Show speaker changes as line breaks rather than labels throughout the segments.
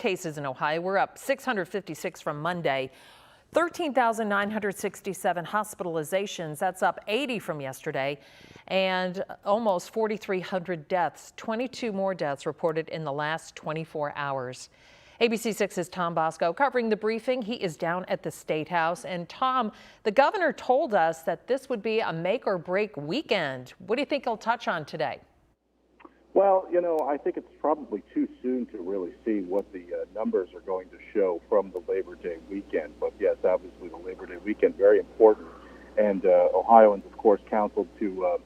Cases in Ohio. We're up 656 from Monday. 13,967 hospitalizations. That's up 80 from yesterday. And almost 4,300 deaths. 22 more deaths reported in the last 24 hours. ABC 6's Tom Bosco covering the briefing. He is down at the State House. And Tom, the governor told us that this would be a make or break weekend. What do you think he'll touch on today?
Well, I think it's probably too soon to really see what the numbers are going to show from the Labor Day weekend. But yes, obviously the Labor Day weekend, very important. And Ohioans, of course, counseled to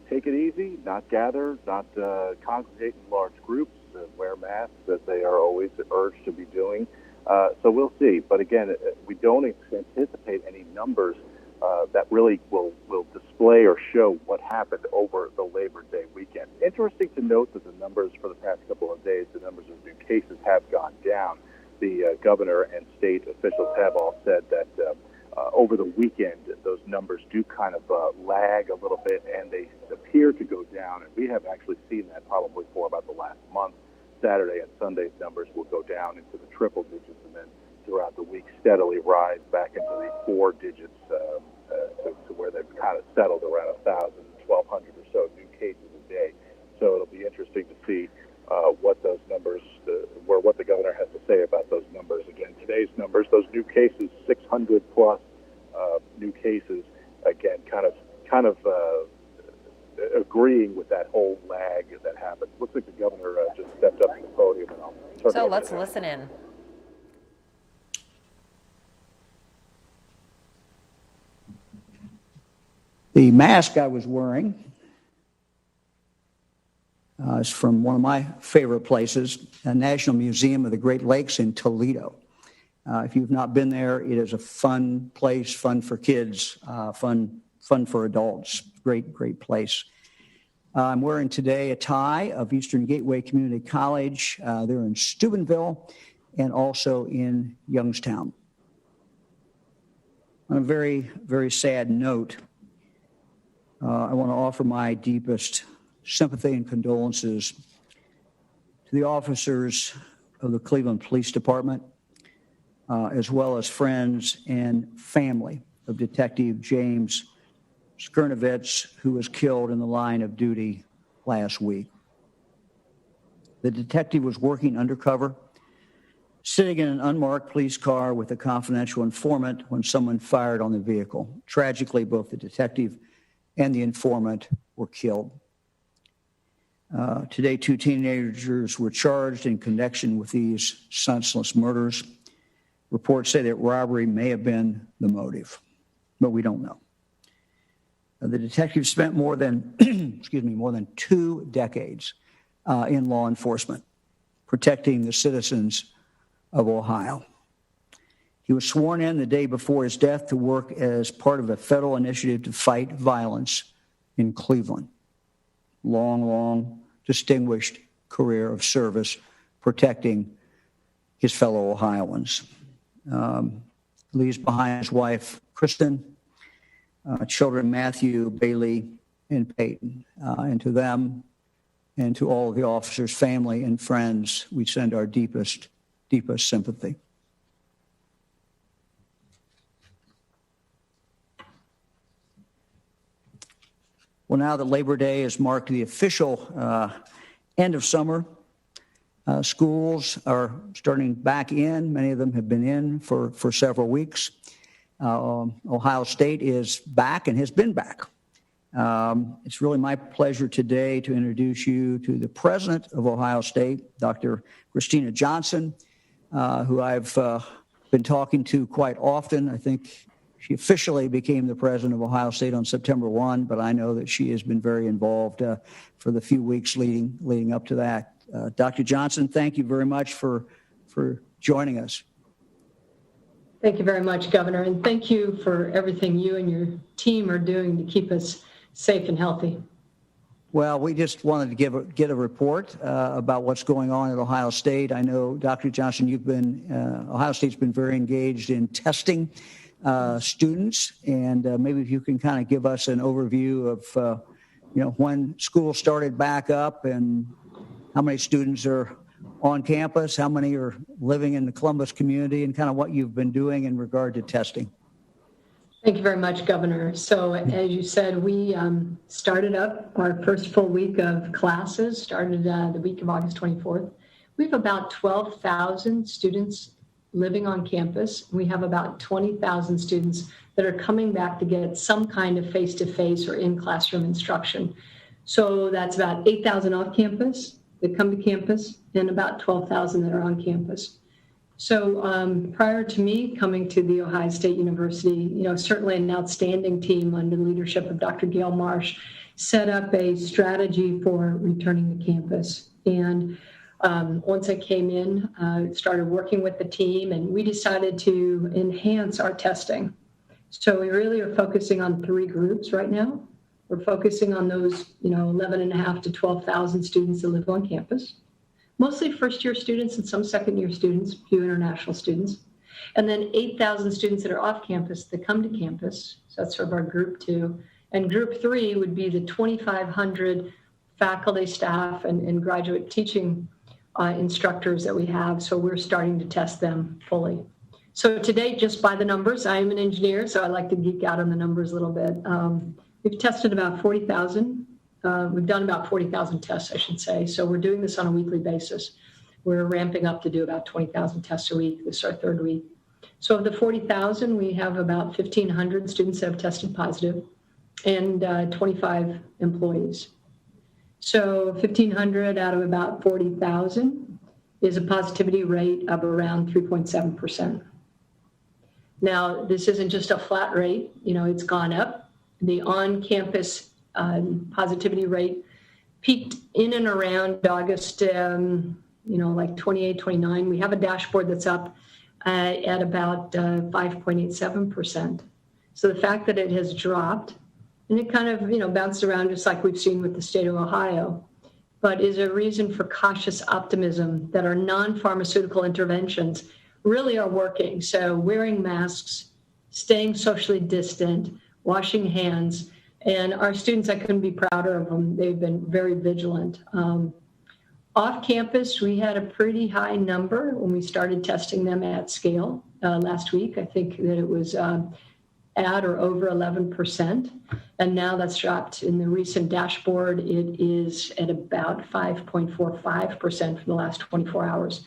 take it easy, not gather, not congregate in large groups, wear masks as they are always urged to be doing. So we'll see. But again, we don't anticipate any numbers that really will display or show what happened over the Labor Day weekend. Interesting to note that the numbers for the past couple of days, the numbers of new cases have gone down. The governor and state officials have all said that over the weekend, those numbers do kind of lag a little bit, and they appear to go down. And we have actually seen that probably for about the last month. Saturday and Sunday's numbers will go down into the triple digits, and then throughout the week steadily rise back into the 4 digits to where they've kind of settled around 1,000, 1,200 or so new cases a day. So it'll be interesting to see what those numbers, what the governor has to say about those numbers. Again, today's numbers, those new cases, 600 plus new cases, again, kind of agreeing with that whole lag that happened. Looks like the governor just stepped up to the podium. And
so let's listen in.
The mask I was wearing is from one of my favorite places, the National Museum of the Great Lakes in Toledo. If you've not been there, it is a fun place, fun for kids, fun for adults. Great place. I'm wearing today a tie of Eastern Gateway Community College. They're in Steubenville and also in Youngstown. On a very, very sad note, I want to offer my deepest sympathy and condolences to the officers of the Cleveland Police Department, as well as friends and family of Detective James Skirnovitz, who was killed in the line of duty last week. The detective was working undercover, sitting in an unmarked police car with a confidential informant when someone fired on the vehicle. Tragically, both the detective and the informant were killed. Today, 2 teenagers were charged in connection with these senseless murders. Reports say that robbery may have been the motive, but we don't know. The detective spent more than 2 decades in law enforcement, protecting the citizens of Ohio. He was sworn in the day before his death to work as part of a federal initiative to fight violence in Cleveland. Long, distinguished career of service protecting his fellow Ohioans. Leaves behind his wife, Kristen, children Matthew, Bailey, and Peyton. And to them and to all of the officers' family and friends, we send our deepest sympathy. Well, now that Labor Day has marked the official end of summer, schools are starting back in. Many of them have been in for several weeks. Ohio State is back and has been back. It's really my pleasure today to introduce you to the president of Ohio State, Dr. Christina Johnson, who I've been talking to quite often. I think she officially became the president of Ohio State on September 1, but I know that she has been very involved for the few weeks leading up to that. Dr. Johnson, thank you very much for joining us.
Thank you very much, Governor, and thank you for everything you and your team are doing to keep us safe and healthy.
Well, we just wanted to get a report about what's going on at Ohio State. I know, Dr. Johnson, Ohio State's been very engaged in testing students, and maybe if you can kind of give us an overview of, when school started back up and how many students are on campus? How many are living in the Columbus community, and kind of what you've been doing in regard to testing?
Thank you very much, Governor. So as you said, we started up our first full week of classes, started the week of August 24th. We have about 12,000 students living on campus. We have about 20,000 students that are coming back to get some kind of face-to-face or in-classroom instruction. So that's about 8,000 off campus that come to campus and about 12,000 that are on campus. So prior to me coming to The Ohio State University, certainly an outstanding team under the leadership of Dr. Gail Marsh set up a strategy for returning to campus. And once I came in, started working with the team, and we decided to enhance our testing. So we really are focusing on 3 groups right now. We're focusing on those, 11,500 to 12,000 students that live on campus, mostly first-year students and some second-year students, few international students, and then 8,000 students that are off campus that come to campus. So that's sort of our group 2. And group 3 would be the 2,500 faculty, staff, and graduate teaching instructors that we have. So we're starting to test them fully. So today, just by the numbers, I am an engineer, so I like to geek out on the numbers a little bit. We've tested about 40,000. We've done about 40,000 tests, I should say. So we're doing this on a weekly basis. We're ramping up to do about 20,000 tests a week. This is our 3rd week. So of the 40,000, we have about 1,500 students that have tested positive and 25 employees. So 1,500 out of about 40,000 is a positivity rate of around 3.7%. Now, this isn't just a flat rate. It's gone up. The on-campus positivity rate peaked in and around August, like 28, 29. We have a dashboard that's up at about 5.87%. So the fact that it has dropped, and it kind of, bounced around just like we've seen with the state of Ohio, but is a reason for cautious optimism that our non-pharmaceutical interventions really are working. So wearing masks, staying socially distant, washing hands, and our students, I couldn't be prouder of them. They've been very vigilant. Off campus, we had a pretty high number when we started testing them at scale last week. I think that it was at or over 11%. And now that's dropped in the recent dashboard. It is at about 5.45% for the last 24 hours.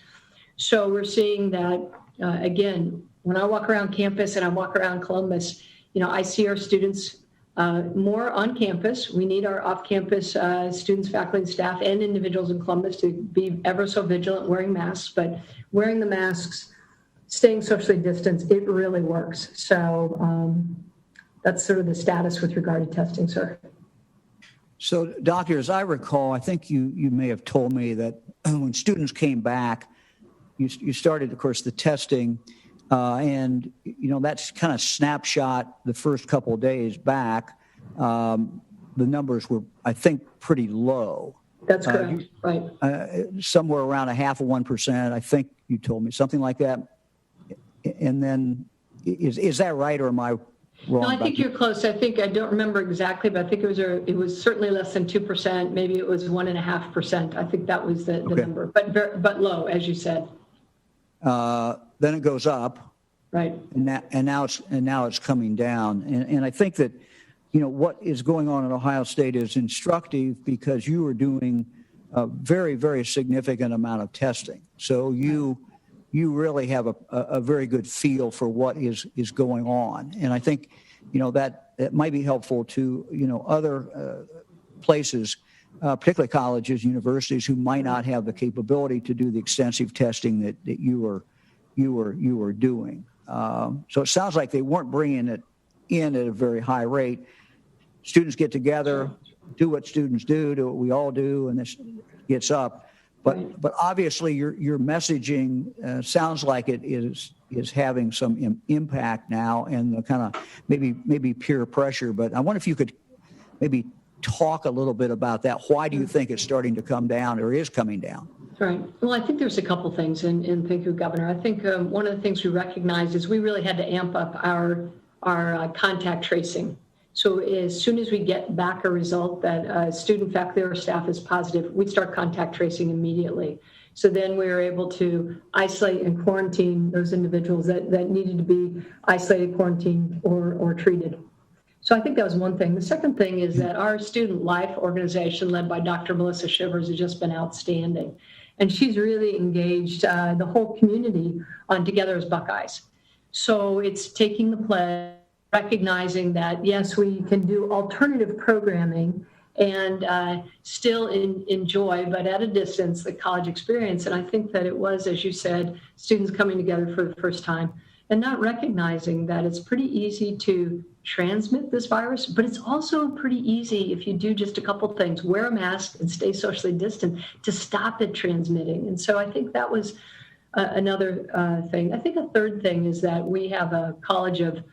So we're seeing that, again, when I walk around campus and I walk around Columbus, I see our students more on campus. We need our off-campus students, faculty, and staff, and individuals in Columbus to be ever so vigilant wearing masks. But wearing the masks, staying socially distanced, it really works. So that's sort of the status with regard to testing, sir.
So, Doctor, as I recall, I think you may have told me that when students came back, you started, of course, the testing, and that's kind of snapshot the first couple of days back. The numbers were, I think, pretty low.
That's correct, right.
Somewhere around 0.5% I think you told me, something like that. And then, is that right, or am I wrong?
No, I think you're close. I don't remember exactly, but I think it was certainly less than 2%. Maybe it was 1.5%. I think that was the number, but low, as you said.
Then it goes up,
right?
And now it's coming down. And I think that what is going on in Ohio State is instructive because you are doing a very, very significant amount of testing. So you really have a very good feel for what is going on. And I think, that might be helpful to, other places, particularly colleges, universities who might not have the capability to do the extensive testing that you were doing. So it sounds like they weren't bringing it in at a very high rate. Students get together, do what students do what we all do, and this gets up. But obviously your messaging sounds like it is having some impact now, and the kind of maybe peer pressure. But I wonder if you could maybe talk a little bit about that. Why do you think it's starting to come down or is coming down?
Right. Well, I think there's a couple things, and thank you, Governor. I think one of the things we recognized is we really had to amp up our contact tracing. So as soon as we get back a result that a student, faculty, or staff is positive, we start contact tracing immediately. So then we were able to isolate and quarantine those individuals that needed to be isolated, quarantined, or treated. So I think that was one thing. The second thing is that our student life organization, led by Dr. Melissa Shivers, has just been outstanding. And she's really engaged the whole community on Together as Buckeyes. So it's taking the pledge, recognizing that, yes, we can do alternative programming and still enjoy, but at a distance, the college experience. And I think that it was, as you said, students coming together for the first time and not recognizing that it's pretty easy to transmit this virus, but it's also pretty easy if you do just a couple things, wear a mask and stay socially distant, to stop it transmitting. And so I think that was another thing. I think a third thing is that we have a College of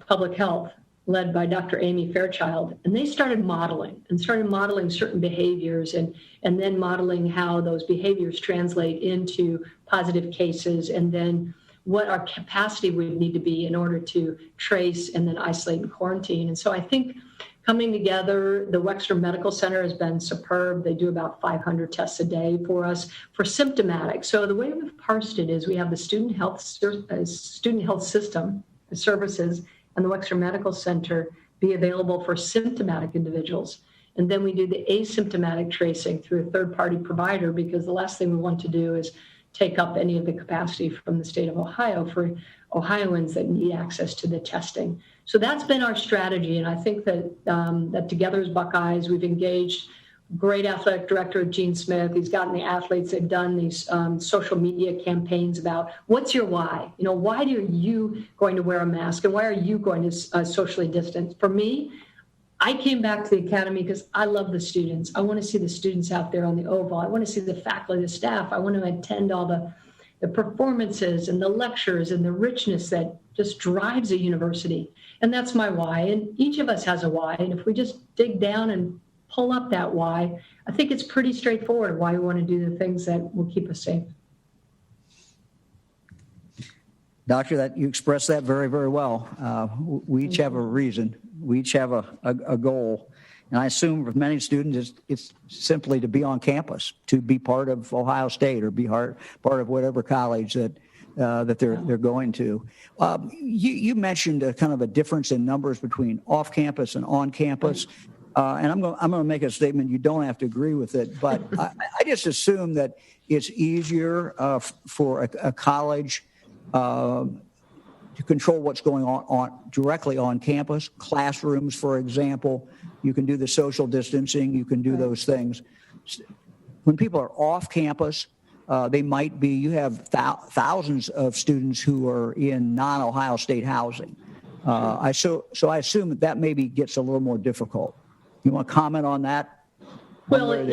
Public Health led by Dr. Amy Fairchild, and they started modeling certain behaviors and then modeling how those behaviors translate into positive cases, and then what our capacity would need to be in order to trace and then isolate and quarantine. And so I think coming together, the Wexner Medical Center has been superb. They do about 500 tests a day for us for symptomatic. So the way we've parsed it is we have the student health system services and the Wexner Medical Center be available for symptomatic individuals. And then we do the asymptomatic tracing through a third-party provider, because the last thing we want to do is take up any of the capacity from the state of Ohio for Ohioans that need access to the testing. So that's been our strategy. And I think that Together as Buckeyes, we've engaged great athletic director Gene Smith. He's gotten the athletes. They've done these social media campaigns about what's your why? Why are you going to wear a mask, and why are you going to socially distance? For me, I came back to the academy because I love the students. I want to see the students out there on the oval. I want to see the faculty, the staff. I want to attend all the performances and the lectures and the richness that just drives a university. And that's my why. And each of us has a why. And if we just dig down and pull up that why, I think it's pretty straightforward why we want to do the things that will keep us safe.
Doctor, that you expressed that very, very well. We each have a reason. We each have a goal. And I assume for many students, it's simply to be on campus, to be part of Ohio State or be part of whatever college that they're going to. You mentioned a kind of a difference in numbers between off campus and on campus. And I'm going to make a statement. You don't have to agree with it, but I just assume that it's easier for a college to control what's going on directly on campus. Classrooms, for example, you can do the social distancing. You can do those things. When people are off campus, they might be. You have thousands of students who are in non-Ohio State housing. So I assume that maybe gets a little more difficult. You want to comment on that?
Well,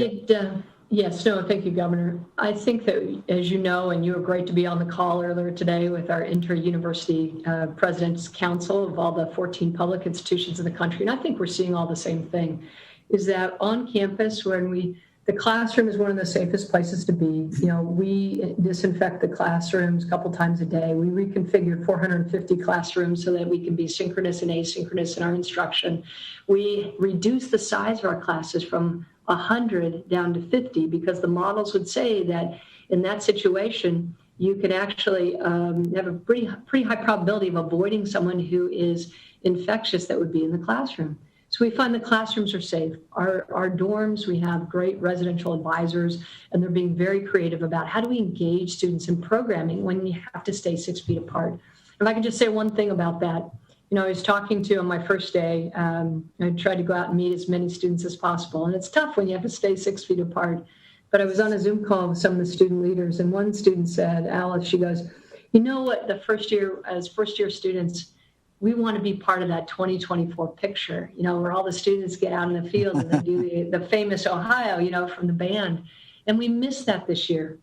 yes, no, thank you, Governor. I think that, as you know, and you were great to be on the call earlier today with our inter-university President's Council of all the 14 public institutions in the country, and I think we're seeing all the same thing, is that on campus, the classroom is one of the safest places to be. We disinfect the classrooms a couple times a day. We reconfigured 450 classrooms so that we can be synchronous and asynchronous in our instruction. We reduced the size of our classes from 100 down to 50 because the models would say that in that situation, you can actually have a pretty high probability of avoiding someone who is infectious that would be in the classroom. So we find the classrooms are safe. Our dorms, we have great residential advisors, and they're being very creative about how do we engage students in programming when you have to stay 6 feet apart. If I can just say one thing about that. I was talking to on my first day, I tried to go out and meet as many students as possible. And it's tough when you have to stay 6 feet apart. But I was on a Zoom call with some of the student leaders, and one student said, Alice, she goes, you know what, as first year students, we want to be part of that 2024 picture, where all the students get out in the field and they do the famous Ohio, from the band. And we missed that this year.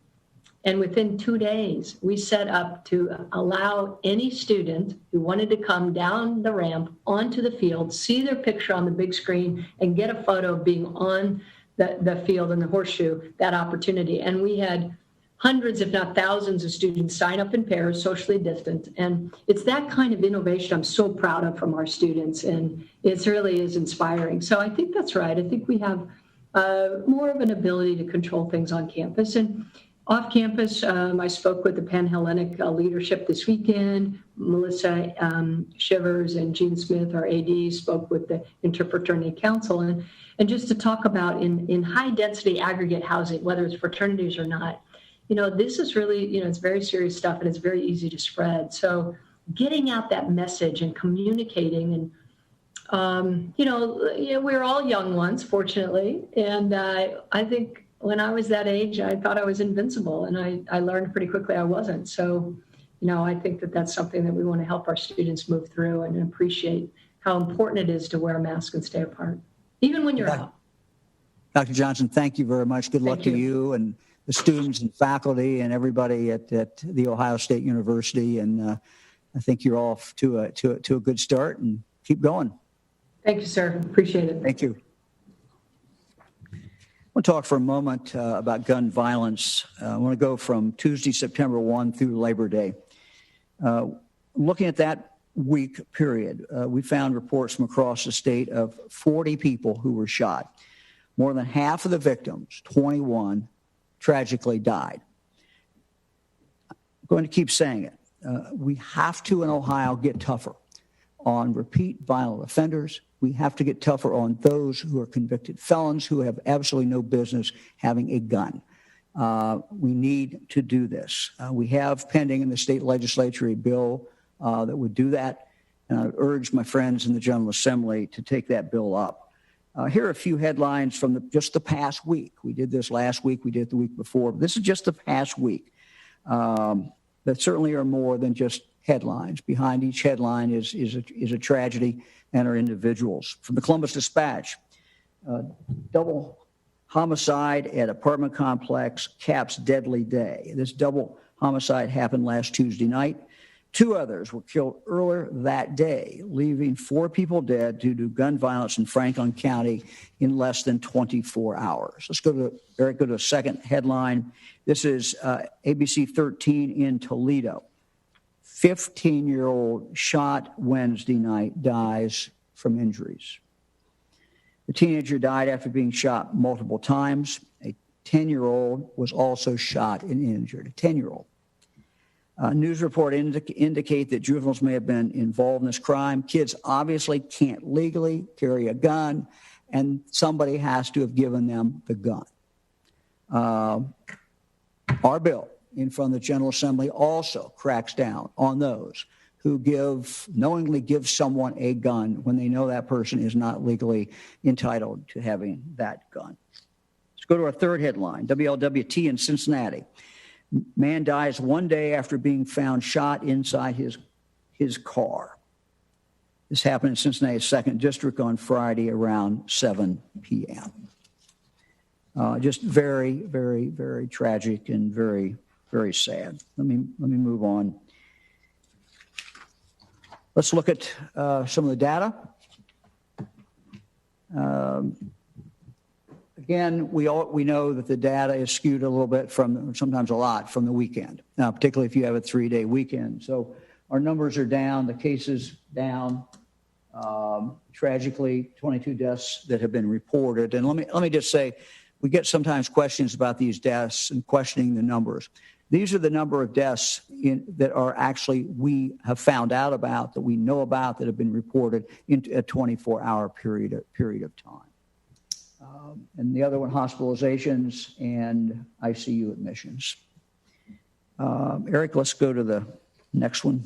And within 2 days, we set up to allow any student who wanted to come down the ramp onto the field, see their picture on the big screen, and get a photo of being on the field in the horseshoe, that opportunity. And we had hundreds, if not thousands, of students sign up in pairs, socially distant. And it's that kind of innovation I'm so proud of from our students. And it really is inspiring. So I think that's right. I think we have more of an ability to control things on campus. And Off campus, I spoke with the Pan-Hellenic leadership this weekend. Melissa Shivers and Gene Smith, our AD, spoke with the Interfraternity Council. And just to talk about in high-density aggregate housing, whether it's fraternities or not, this is really, it's very serious stuff and it's very easy to spread. So getting out that message and communicating and, we're all young ones, fortunately. And I think when I was that age, I thought I was invincible, and I learned pretty quickly I wasn't. So, I think that that's something that we want to help our students move through and appreciate how important it is to wear a mask and stay apart, even when you're out.
Dr. Johnson, thank you very much. Good luck to you and the students and faculty and everybody at The Ohio State University. And I think you're off to a good start, and keep going.
Thank you, sir. Appreciate it.
Thank you. I want to talk for a moment about gun violence. I want to go from Tuesday, September 1 through Labor Day. Looking at that week period, we found reports from across the state of 40 people who were shot. More than half of the victims, 21, tragically died. I'm going to keep saying it. We have to, in Ohio, get tougher on repeat violent offenders. We have to get tougher on those who are convicted felons who have absolutely no business having a gun. We need to do this. We have pending in the state legislature a bill that would do that, and I would urge my friends in the General Assembly to take that bill up. Here are a few headlines from just the past week. We did this last week. We did it the week before. But this is just the past week. That certainly are more than just headlines. Behind each headline is a tragedy and are individuals. From the Columbus Dispatch, double homicide at apartment complex caps deadly day. This double homicide happened last Tuesday night. 2 others were killed earlier that day, leaving 4 people dead due to gun violence in Franklin County in less than 24 hours. Let's go to a second headline. This is ABC 13 in Toledo. 15-year-old shot Wednesday night, dies from injuries. The teenager died after being shot multiple times. A 10-year-old was also shot and injured, a 10-year-old. News report indicate that juveniles may have been involved in this crime. Kids obviously can't legally carry a gun, and somebody has to have given them the gun. Our bill in front of the General Assembly also cracks down on those who knowingly give someone a gun when they know that person is not legally entitled to having that gun. Let's go to our third headline, WLWT in Cincinnati. Man dies 1 day after being found shot inside his car. This happened in Cincinnati's 2nd District on Friday around 7 p.m. Just very, very, very tragic and very, very sad. Let me move on. Let's look at some of the data. Again, we know that the data is skewed a little bit sometimes a lot from the weekend. Now, particularly if you have a 3-day weekend. So our numbers are down, the cases down. Tragically, 22 deaths that have been reported. And let me just say, we get sometimes questions about these deaths and questioning the numbers. These are the number of deaths that are actually we have found out about, that we know about, that have been reported in a 24-hour period of time. And the other one, hospitalizations and ICU admissions. Eric, let's go to the next one.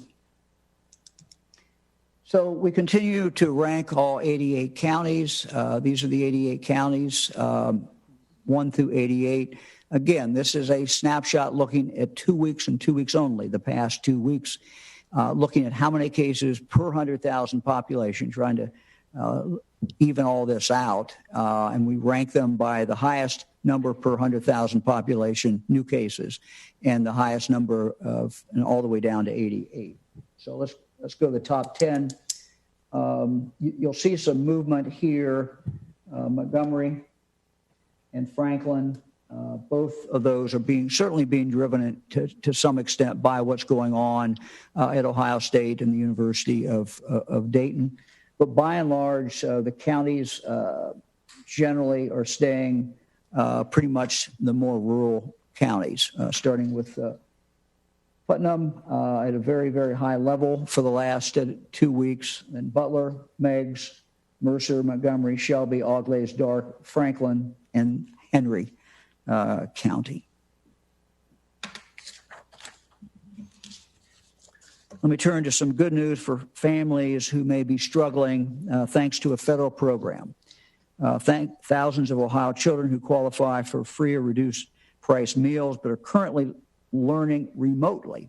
So we continue to rank all 88 counties. These are the 88 counties, 1 through 88. Again, this is a snapshot looking at 2 weeks and 2 weeks only, the past 2 weeks, looking at how many cases per 100,000 population, trying to even all this out. And we rank them by the highest number per 100,000 population, new cases, and the highest number and all the way down to 88. So let's go to the top 10. You'll see some movement here. Montgomery and Franklin, both of those are certainly being driven to some extent by what's going on at Ohio State and the University of Dayton. But by and large, the counties generally are staying pretty much the more rural counties, starting with Putnam at a very, very high level for the last 2 weeks, then Butler, Meigs, Mercer, Montgomery, Shelby, Auglaize, Darke, Franklin, and Henry County. Let me turn to some good news for families who may be struggling thanks to a federal program. Thousands of Ohio children who qualify for free or reduced price meals but are currently learning remotely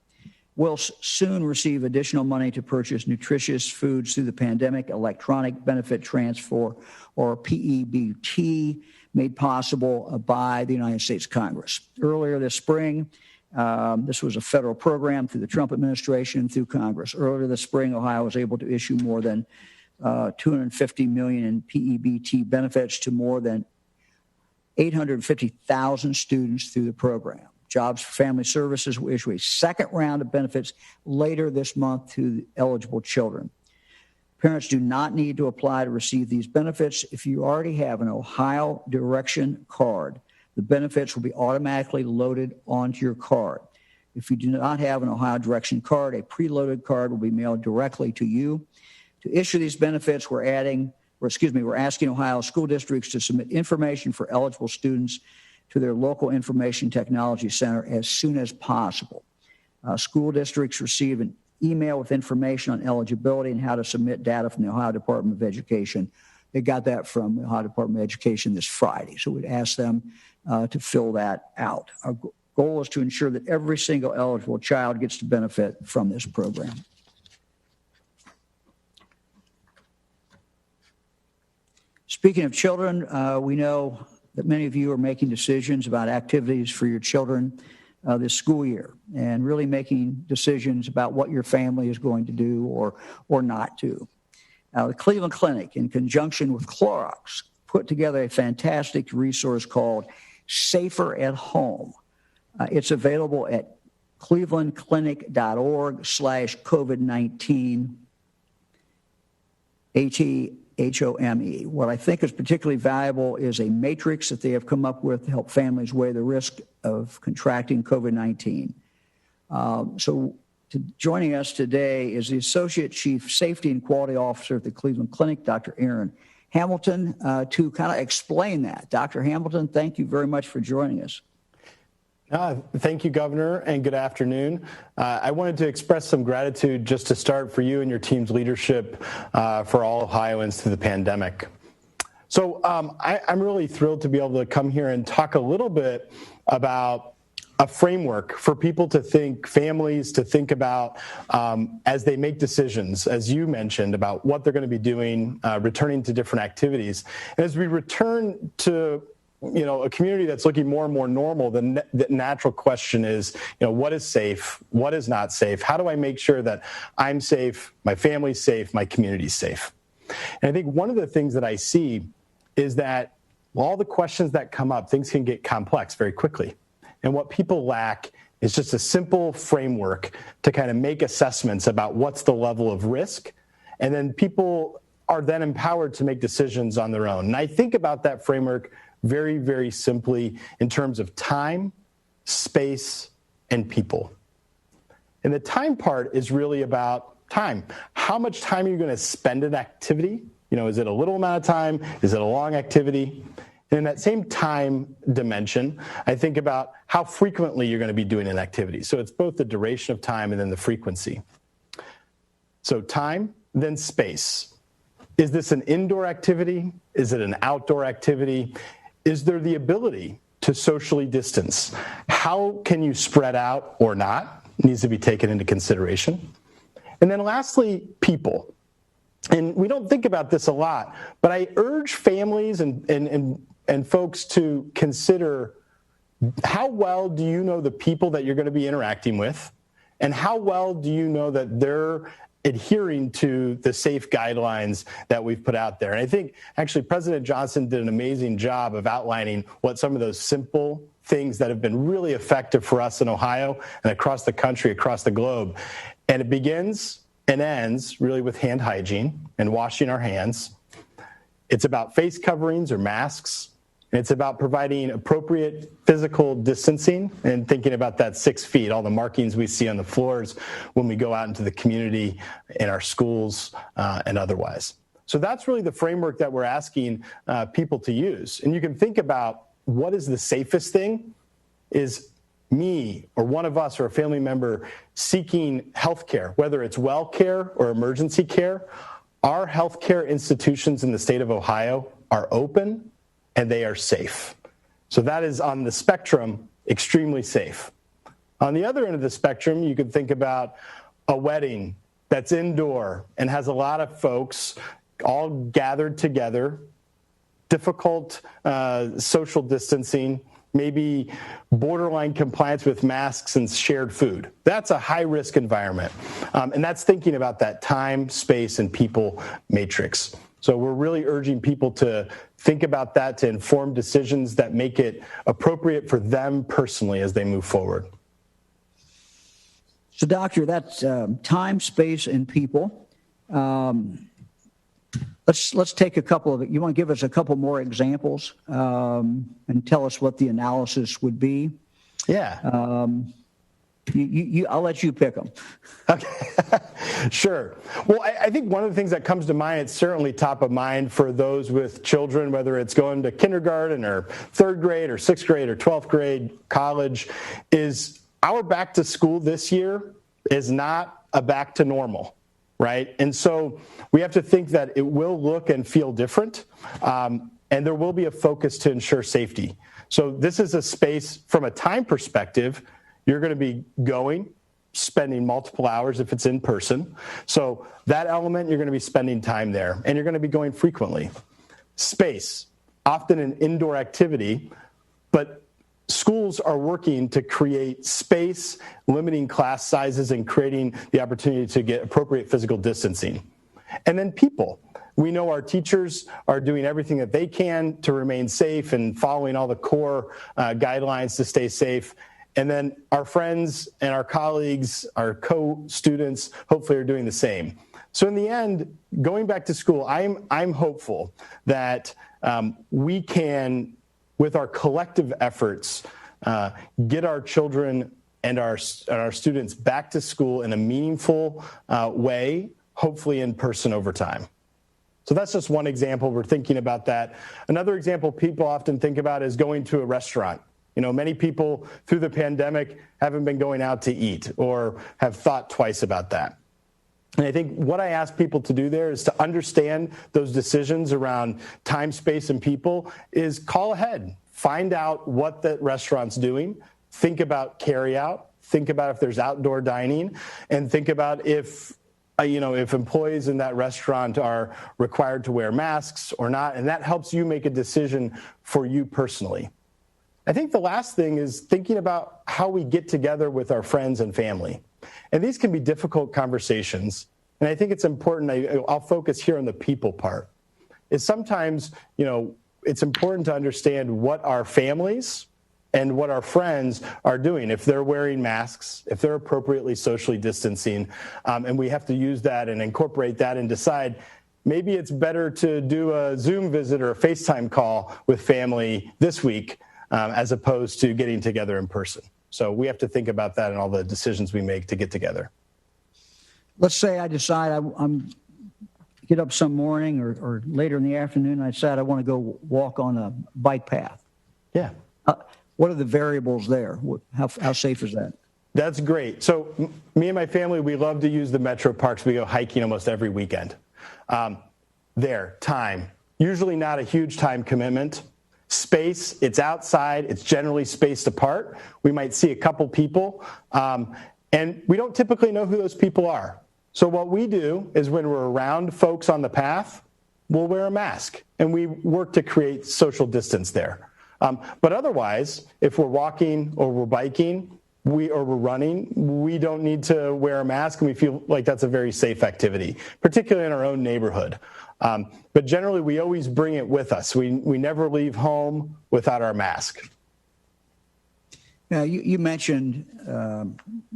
will soon receive additional money to purchase nutritious foods through the Pandemic Electronic Benefit Transfer, or P-EBT, made possible by the United States Congress. Earlier this spring, this was a federal program through the Trump administration and through Congress. Earlier this spring, Ohio was able to issue more than $250 million in P-EBT benefits to more than 850,000 students through the program. Jobs for Family Services will issue a second round of benefits later this month to eligible children. Parents do not need to apply to receive these benefits. If you already have an Ohio Direction card, the benefits will be automatically loaded onto your card. If you do not have an Ohio Direction card, a preloaded card will be mailed directly to you. To issue these benefits, we're asking Ohio school districts to submit information for eligible students to their local information technology center as soon as possible. School districts receive an email with information on eligibility and how to submit data from the Ohio Department of Education. They got that from the Ohio Department of Education this Friday, so we'd ask them to fill that out. Our goal is to ensure that every single eligible child gets to benefit from this program. Speaking of children, we know that many of you are making decisions about activities for your children this school year and really making decisions about what your family is going to do or not do. The Cleveland Clinic, in conjunction with Clorox, put together a fantastic resource called Safer at Home. It's available at clevelandclinic.org/COVID-19 ATHOME. What I think is particularly valuable is a matrix that they have come up with to help families weigh the risk of contracting COVID-19. Joining us today is the Associate Chief Safety and Quality Officer at the Cleveland Clinic, Dr. Aaron Hamilton, to kind of explain that. Dr. Hamilton, thank you very much for joining us.
Thank you, Governor, and good afternoon. I wanted to express some gratitude just to start for you and your team's leadership for all Ohioans through the pandemic. So I'm really thrilled to be able to come here and talk a little bit about a framework for people to think, families to think about as they make decisions, as you mentioned, about what they're going to be doing, returning to different activities. And as we return to a community that's looking more and more normal, the natural question is, what is safe? What is not safe? How do I make sure that I'm safe, my family's safe, my community's safe? And I think one of the things that I see is that all the questions that come up, things can get complex very quickly. And what people lack is just a simple framework to kind of make assessments about what's the level of risk. And then people are then empowered to make decisions on their own. And I think about that framework very, very simply in terms of time, space, and people. And the time part is really about time. How much time are you going to spend at activity? Is it a little amount of time? Is it a long activity? And in that same time dimension, I think about how frequently you're going to be doing an activity. So it's both the duration of time and then the frequency. So time, then space. Is this an indoor activity? Is it an outdoor activity? Is there the ability to socially distance? How can you spread out or not? Needs to be taken into consideration. And then lastly, people. And we don't think about this a lot, but I urge families and folks to consider how well do you know the people that you're going to be interacting with, and how well do you know that they're adhering to the safe guidelines that we've put out there. And I think actually President Johnson did an amazing job of outlining what some of those simple things that have been really effective for us in Ohio and across the country, across the globe. And it begins and ends really with hand hygiene and washing our hands. It's about face coverings or masks. And it's about providing appropriate physical distancing and thinking about that 6 feet, all the markings we see on the floors when we go out into the community, in our schools, and otherwise. So that's really the framework that we're asking people to use. And you can think about what is the safest thing is me or one of us or a family member seeking health care, whether it's well care or emergency care. Our healthcare institutions in the state of Ohio are open and they are safe. So that is on the spectrum, extremely safe. On the other end of the spectrum, you could think about a wedding that's indoor and has a lot of folks all gathered together, difficult social distancing, maybe borderline compliance with masks and shared food. That's a high-risk environment. And that's thinking about that time, space, and people matrix. So we're really urging people to think about that, to inform decisions that make it appropriate for them personally as they move forward.
So, Doctor, that's time, space, and people. Let's take a couple of it. You want to give us a couple more examples and tell us what the analysis would be?
Yeah.
I'll let you pick them.
Okay. Sure. Well, I think one of the things that comes to mind, it's certainly top of mind for those with children, whether it's going to kindergarten or third grade or sixth grade or 12th grade, college, is our back to school this year is not a back to normal, right? And so we have to think that it will look and feel different, and there will be a focus to ensure safety. So this is a space from a time perspective. You're going to be spending multiple hours if it's in person. So that element, you're going to be spending time there, and you're going to be going frequently. Space, often an indoor activity, but schools are working to create space, limiting class sizes, and creating the opportunity to get appropriate physical distancing. And then people. We know our teachers are doing everything that they can to remain safe and following all the core guidelines to stay safe. And then our friends and our colleagues, our co-students, hopefully are doing the same. So in the end, going back to school, I'm hopeful that we can, with our collective efforts, get our children and our students back to school in a meaningful way, hopefully in person over time. So that's just one example. We're thinking about that. Another example people often think about is going to a restaurant. You know, many people through the pandemic haven't been going out to eat or have thought twice about that. And I think what I ask people to do there is to understand those decisions around time, space, and people is call ahead. Find out what the restaurant's doing. Think about carry out. Think about if there's outdoor dining. And think about if employees in that restaurant are required to wear masks or not. And that helps you make a decision for you personally. I think the last thing is thinking about how we get together with our friends and family. And these can be difficult conversations. And I think it's important, I'll focus here on the people part, is sometimes, it's important to understand what our families and what our friends are doing, if they're wearing masks, if they're appropriately socially distancing, and we have to use that and incorporate that and decide maybe it's better to do a Zoom visit or a FaceTime call with family this week as opposed to getting together in person. So we have to think about that in all the decisions we make to get together.
Let's say I decide I'm get up some morning or later in the afternoon, I decide I want to go walk on a bike path.
Yeah.
What are the variables there? How safe is that?
That's great. So me and my family, we love to use the metro parks. We go hiking almost every weekend. Time, usually not a huge time commitment. Space, it's outside, it's generally spaced apart. We might see a couple people, and we don't typically know who those people are. So what we do is when we're around folks on the path, we'll wear a mask, and we work to create social distance there. But otherwise, if we're walking or we're biking, or we're running, we don't need to wear a mask, and we feel like that's a very safe activity, particularly in our own neighborhood. But generally, we always bring it with us. We never leave home without our mask.
Now, you mentioned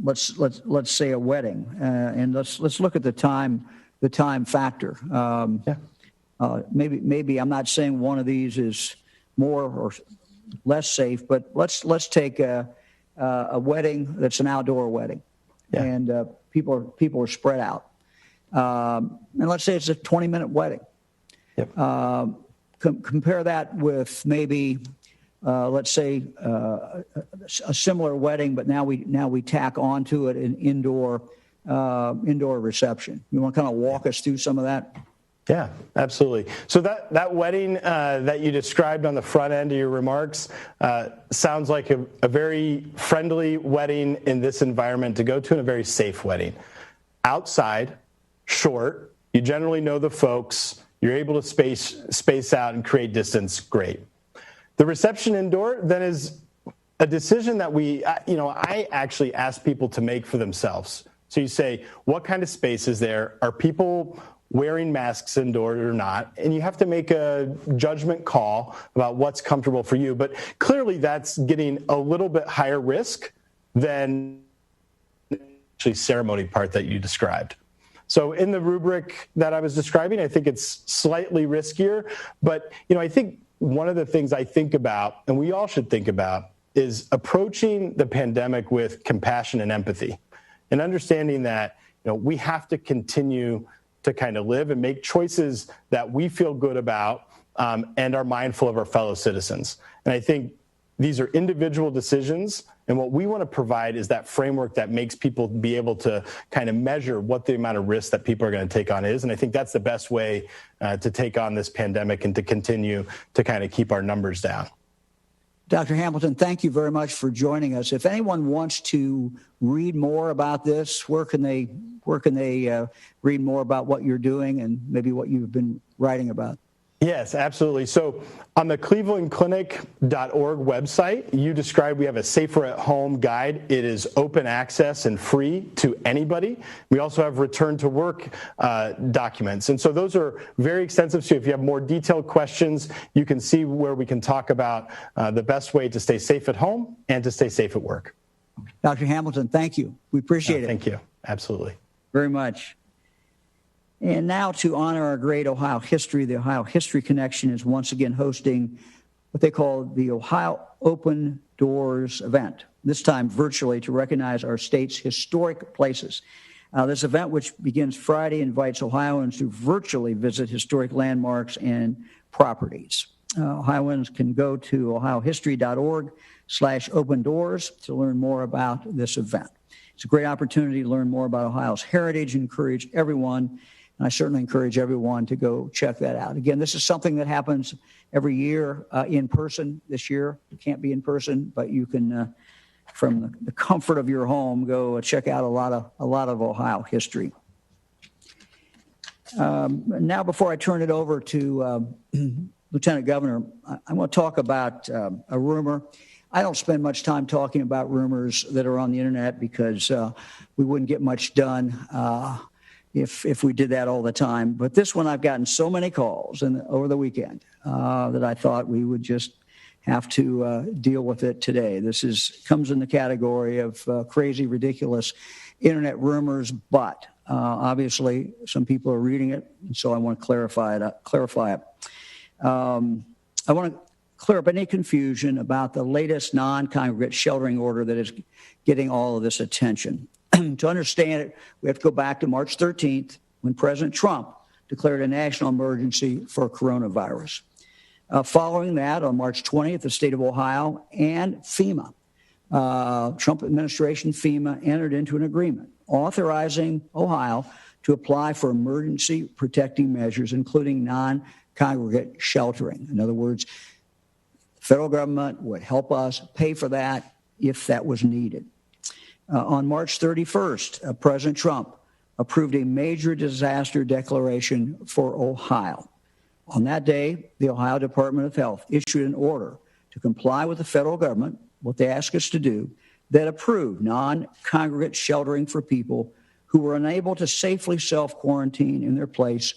let's say a wedding, and let's look at the time factor. Maybe I'm not saying one of these is more or less safe. But let's take a wedding that's an outdoor wedding, and people are spread out. And let's say it's a 20-minute wedding.
Yep.
Compare that with maybe, let's say, a similar wedding, but now we tack onto it an indoor reception. You want to kind of walk us through some of that?
Yeah, absolutely. So that wedding that you described on the front end of your remarks sounds like a very friendly wedding in this environment to go to, and a very safe wedding. Outside, short, you generally know the folks, you're able to space out and create distance, great. The reception indoor then is a decision that I actually ask people to make for themselves. So you say, what kind of space is there? Are people wearing masks indoors or not? And you have to make a judgment call about what's comfortable for you. But clearly that's getting a little bit higher risk than actually ceremony part that you described. So in the rubric that I was describing, I think it's slightly riskier. But, I think one of the things I think about, and we all should think about, is approaching the pandemic with compassion and empathy, and understanding that, we have to continue to kind of live and make choices that we feel good about and are mindful of our fellow citizens. And I think these are individual decisions, and what we want to provide is that framework that makes people be able to kind of measure what the amount of risk that people are going to take on is. And I think that's the best way to take on this pandemic and to continue to kind of keep our numbers down.
Dr. Hamilton, thank you very much for joining us. If anyone wants to read more about this, where can they read more about what you're doing and maybe what you've been writing about?
Yes, absolutely. So on the clevelandclinic.org website, you described we have a Safer at Home guide. It is open access and free to anybody. We also have return to work documents. And so those are very extensive. So if you have more detailed questions, you can see where we can talk about the best way to stay safe at home and to stay safe at work.
Dr. Hamilton, thank you. We appreciate it.
Thank you. Absolutely.
Very much. And now, to honor our great Ohio history, the Ohio History Connection is once again hosting what they call the Ohio Open Doors event, this time virtually, to recognize our state's historic places. This event, which begins Friday, invites Ohioans to virtually visit historic landmarks and properties. Ohioans can go to ohiohistory.org/open doors to learn more about this event. It's a great opportunity to learn more about Ohio's heritage and encourage everyone. And I certainly encourage everyone to go check that out. Again, this is something that happens every year in person. This year, you can't be in person, but you can, from the comfort of your home, go check out a lot of Ohio history. Now, before I turn it over to Lieutenant Governor, I want to talk about a rumor. I don't spend much time talking about rumors that are on the internet because we wouldn't get much done if we did that all the time. But this one, I've gotten so many calls over the weekend that I thought we would just have to deal with it today. This comes in the category of crazy, ridiculous internet rumors, but obviously some people are reading it, and so I want to clarify it. I want to clear up any confusion about the latest non-congregate sheltering order that is getting all of this attention. To understand it, we have to go back to March 13th when President Trump declared a national emergency for coronavirus. Following that, on March 20th, the state of Ohio and FEMA, Trump administration FEMA, entered into an agreement authorizing Ohio to apply for emergency protecting measures, including non-congregate sheltering. In other words, the federal government would help us pay for that if that was needed. On March 31st, President Trump approved a major disaster declaration for Ohio. On that day, the Ohio Department of Health issued an order to comply with the federal government, what they asked us to do, that approved non-congregate sheltering for people who were unable to safely self-quarantine in their place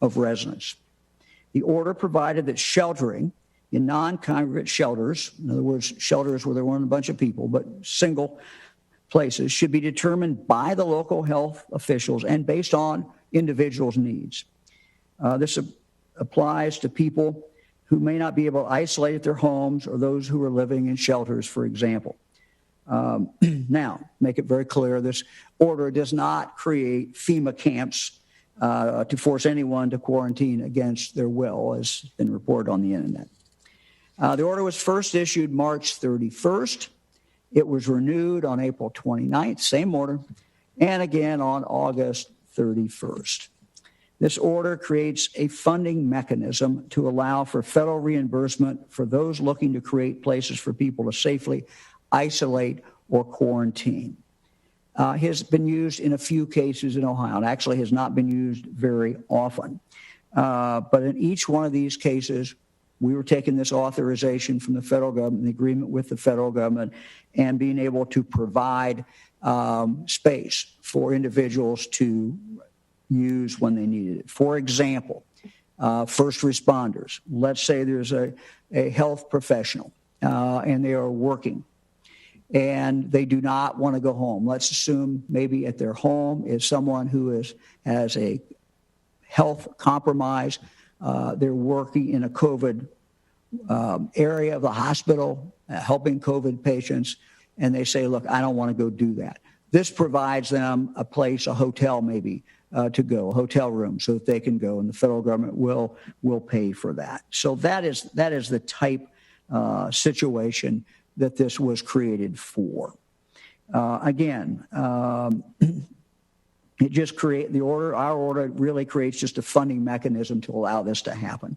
of residence. The order provided that sheltering in non-congregate shelters, in other words, shelters where there weren't a bunch of people, but single places, should be determined by the local health officials and based on individuals' needs. This applies to people who may not be able to isolate at their homes or those who are living in shelters, for example. Now, make it very clear, this order does not create FEMA camps to force anyone to quarantine against their will, as has been reported on the internet. The order was first issued March 31st. It was renewed on April 29th, same order, and again on August 31st. This order creates a funding mechanism to allow for federal reimbursement for those looking to create places for people to safely isolate or quarantine. Has been used in a few cases in Ohio, and actually has not been used very often. But in each one of these cases, we were taking this authorization from the federal government, the agreement with the federal government, and being able to provide space for individuals to use when they needed it. For example, first responders. Let's say there's a health professional and they are working and they do not want to go home. Let's assume maybe at their home is someone who has a health compromise. They're working in a COVID area of the hospital, helping COVID patients, and they say, look, I don't want to go do that. This provides them a place, a hotel maybe, to go, a hotel room, so that they can go, and the federal government will pay for that. So that is the type situation that this was created for. Again, it just our order really creates just a funding mechanism to allow this to happen.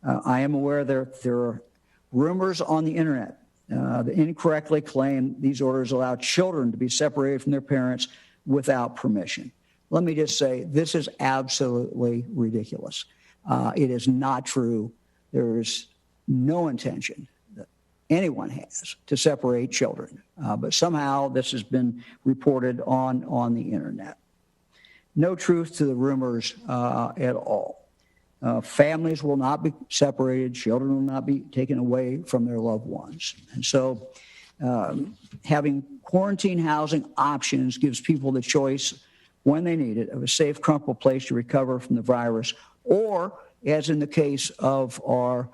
I am aware there are rumors on the internet that incorrectly claim these orders allow children to be separated from their parents without permission. Let me just say, this is absolutely ridiculous. It is not true. There is no intention that anyone has to separate children, but somehow this has been reported on the internet. No truth to the rumors at all. Families will not be separated. Children will not be taken away from their loved ones. And so having quarantine housing options gives people the choice when they need it of a safe, comfortable place to recover from the virus, or, as in the case of our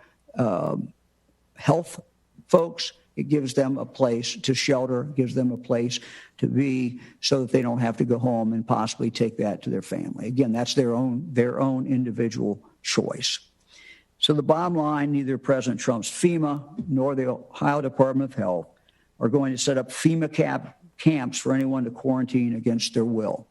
health folks, it gives them a place to shelter, gives them a place to be so that they don't have to go home and possibly take that to their family. Again, that's their own individual choice. So the bottom line, neither President Trump's FEMA nor the Ohio Department of Health are going to set up FEMA camps for anyone to quarantine against their will.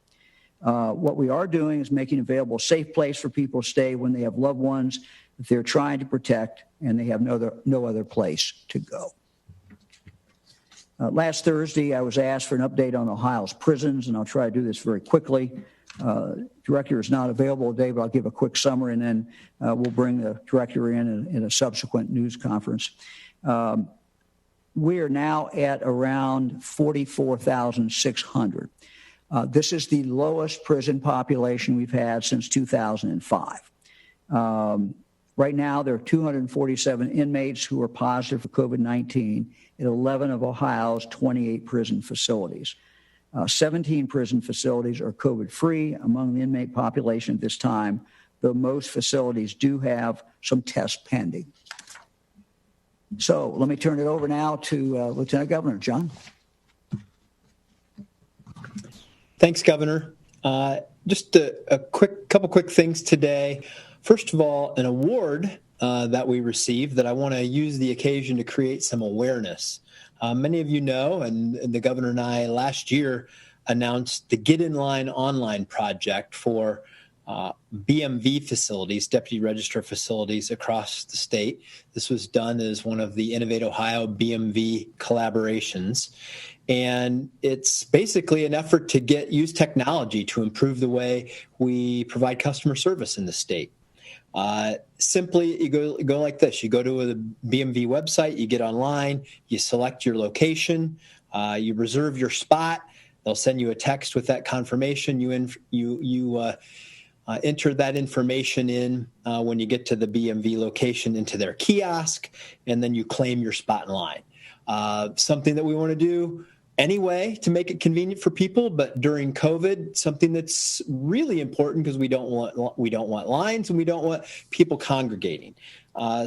What we are doing is making available a safe place for people to stay when they have loved ones that they're trying to protect and they have no other place to go. Last Thursday, I was asked for an update on Ohio's prisons, and I'll try to do this very quickly. Director is not available today, but I'll give a quick summary, and then we'll bring the director in a subsequent news conference. We are now at around 44,600. This is the lowest prison population we've had since 2005. Right now, there are 247 inmates who are positive for COVID-19 at 11 of Ohio's 28 prison facilities. 17 prison facilities are COVID-free among the inmate population at this time, though most facilities do have some tests pending. So let me turn it over now to Lieutenant Governor Jon.
Thanks, Governor. Just a couple quick things today. First of all, an award that we received that I want to use the occasion to create some awareness. Many of you know, and the governor and I last year announced the Get in Line online project for BMV facilities, Deputy Registrar facilities across the state. This was done as one of the Innovate Ohio BMV collaborations. And it's basically an effort to use technology to improve the way we provide customer service in the state. Simply, you go like this. You go to the BMV website, you get online, you select your location, you reserve your spot. They'll send you a text with that confirmation. You enter that information in when you get to the BMV location into their kiosk, and then you claim your spot in line. Something that we want to do any way to make it convenient for people, but during COVID, something that's really important because we don't want lines and we don't want people congregating.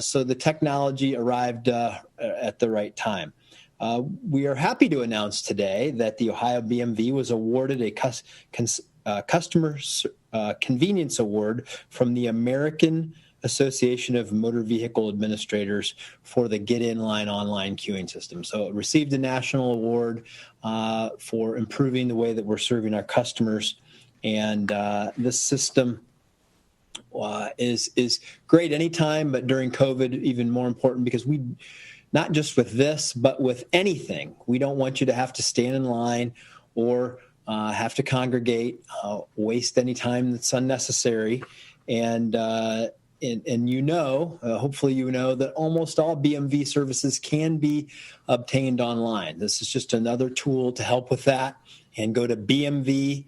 So the technology arrived at the right time. We are happy to announce today that the Ohio BMV was awarded a Customer Convenience Award from the American Association of Motor Vehicle Administrators for the Get In Line online queuing system. So it received a national award for improving the way that we're serving our customers. And this system is great anytime, but during COVID, even more important because we, not just with this, but with anything, we don't want you to have to stand in line or have to congregate, waste any time that's unnecessary. And hopefully you know that almost all BMV services can be obtained online. This is just another tool to help with that. And go to bmv.ohio.gov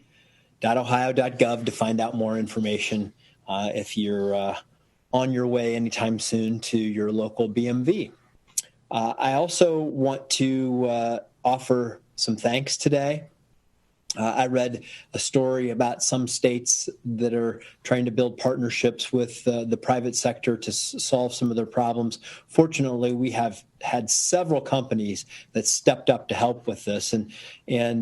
to find out more information if you're on your way anytime soon to your local BMV. I also want to offer some thanks today. I read a story about some states that are trying to build partnerships with the private sector to solve some of their problems. Fortunately, we have had several companies that stepped up to help with this. And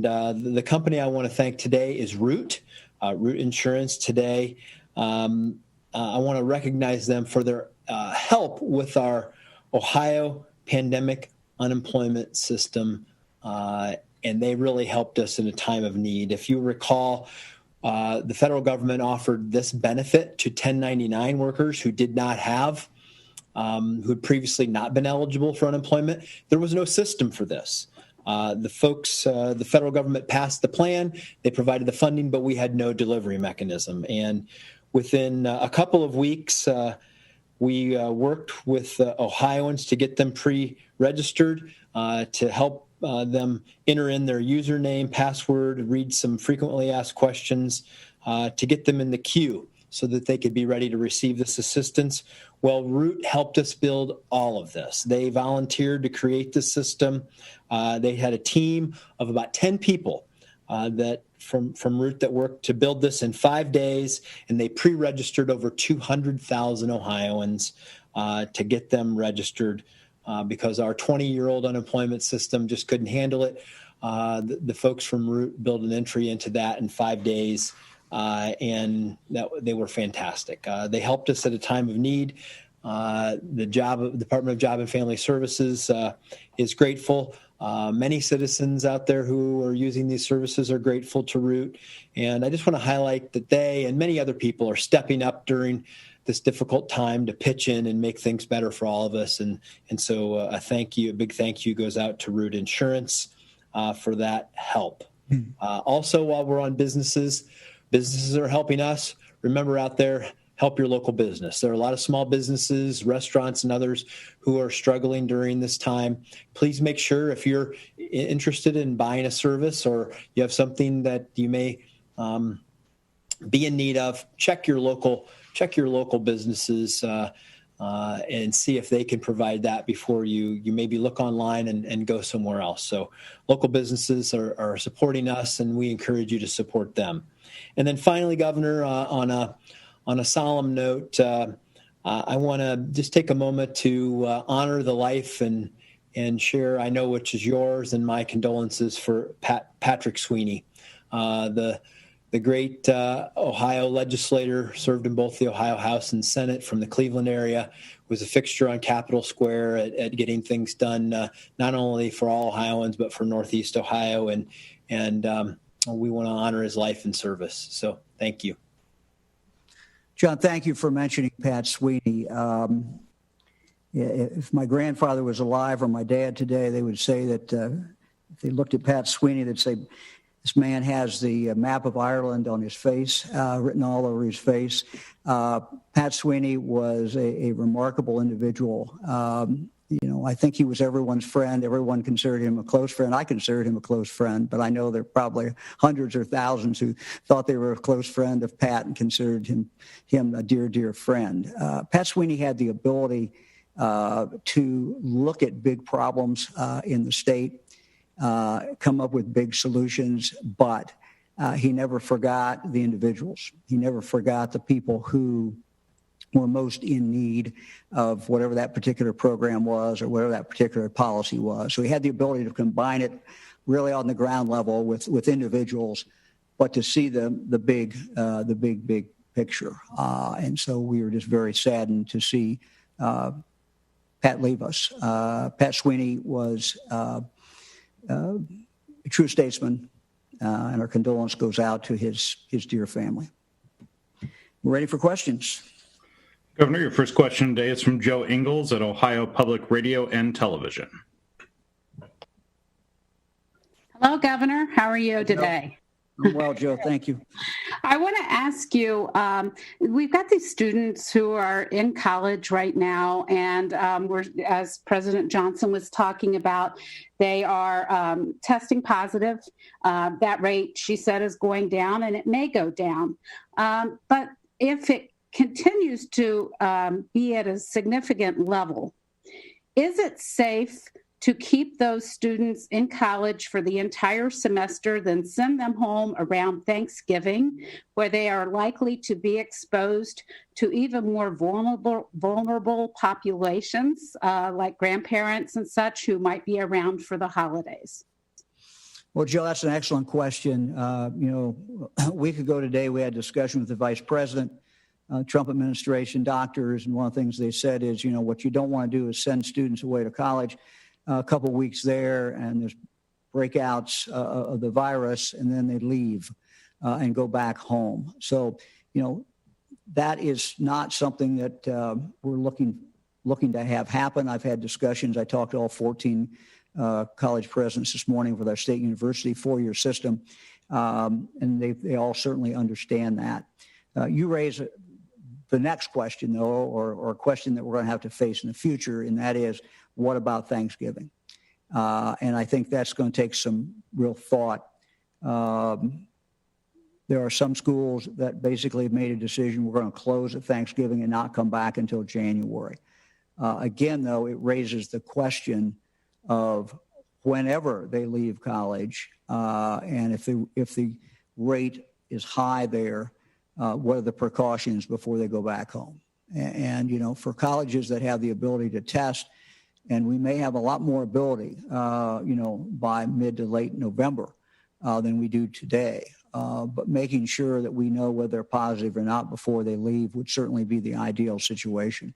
the company I want to thank today is Root Insurance today. I want to recognize them for their help with our Ohio pandemic unemployment system. And they really helped us in a time of need. If you recall, the federal government offered this benefit to 1099 workers who did not have, who had previously not been eligible for unemployment. There was no system for this. The federal government passed the plan, they provided the funding, but we had no delivery mechanism. And within a couple of weeks, we worked with Ohioans to get them pre-registered, to help them enter in their username, password, read some frequently asked questions, to get them in the queue so that they could be ready to receive this assistance. Well, Root helped us build all of this. They volunteered to create the system. They had a team of about 10 people that from Root that worked to build this in 5 days, and they pre-registered over 200,000 Ohioans to get them registered. Because our 20-year-old unemployment system just couldn't handle it. The folks from Root built an entry into that in 5 days, and they were fantastic. They helped us at a time of need. The Department of Job and Family Services is grateful. Many citizens out there who are using these services are grateful to Root. And I just want to highlight that they and many other people are stepping up during this difficult time to pitch in and make things better for all of us. And so a big thank you goes out to Root Insurance for that help. Also, while we're on businesses are helping us. Remember out there, help your local business. There are a lot of small businesses, restaurants, and others who are struggling during this time. Please make sure if you're interested in buying a service or you have something that you may be in need of, check your local businesses and see if they can provide that before you maybe look online and go somewhere else. So local businesses are supporting us, and we encourage you to support them. And then finally, Governor, on a solemn note, I want to just take a moment to honor the life and share, I know, which is yours, and my condolences for Patrick Sweeney, the great Ohio legislator, served in both the Ohio House and Senate from the Cleveland area, was a fixture on Capitol Square at getting things done, not only for all Ohioans, but for Northeast Ohio. And we want to honor his life and service. So thank you.
John, thank you for mentioning Pat Sweeney. If my grandfather was alive or my dad today, they would say that if they looked at Pat Sweeney, they'd say, this man has the map of Ireland on his face, written all over his face. Pat Sweeney was a remarkable individual. I think he was everyone's friend. Everyone considered him a close friend. I considered him a close friend, but I know there are probably hundreds or thousands who thought they were a close friend of Pat and considered him a dear, dear friend. Pat Sweeney had the ability to look at big problems in the state come up with big solutions, but he never forgot the individuals. He never forgot the people who were most in need of whatever that particular program was or whatever that particular policy was. So he had the ability to combine it really on the ground level with individuals, but to see the big picture. And so we were just very saddened to see Pat leave us. Pat Sweeney was a true statesman, and our condolence goes out to his dear family. We're ready for questions.
Governor, your first question today is from Joe Ingles at Ohio Public Radio and Television.
Hello, Governor. How are you today?
Well, Joe, thank you.
I want to ask you, we've got these students who are in college right now, and as President Johnson was talking about, they are testing positive. That rate, she said, is going down, and it may go down. But if it continues to be at a significant level, is it safe to keep those students in college for the entire semester, then send them home around Thanksgiving, where they are likely to be exposed to even more vulnerable populations, like grandparents and such, who might be around for the holidays?
Well, Joe, that's an excellent question. A week ago today, we had a discussion with the Vice President, Trump administration, doctors, and one of the things they said is, what you don't want to do is send students away to college a couple of weeks there, and there's breakouts of the virus, and then they leave and go back home. So, that is not something that we're looking to have happen. I've had discussions. I talked to all 14 college presidents this morning with our state university four-year system, and they all certainly understand that. You raise the next question, though, or a question that we're going to have to face in the future, and that is, what about Thanksgiving? And I think that's going to take some real thought. There are some schools that basically have made a decision we're going to close at Thanksgiving and not come back until January. Again, though, it raises the question of whenever they leave college, and if the rate is high there, what are the precautions before they go back home? And for colleges that have the ability to test, and we may have a lot more ability, by mid to late November than we do today. But making sure that we know whether they're positive or not before they leave would certainly be the ideal situation,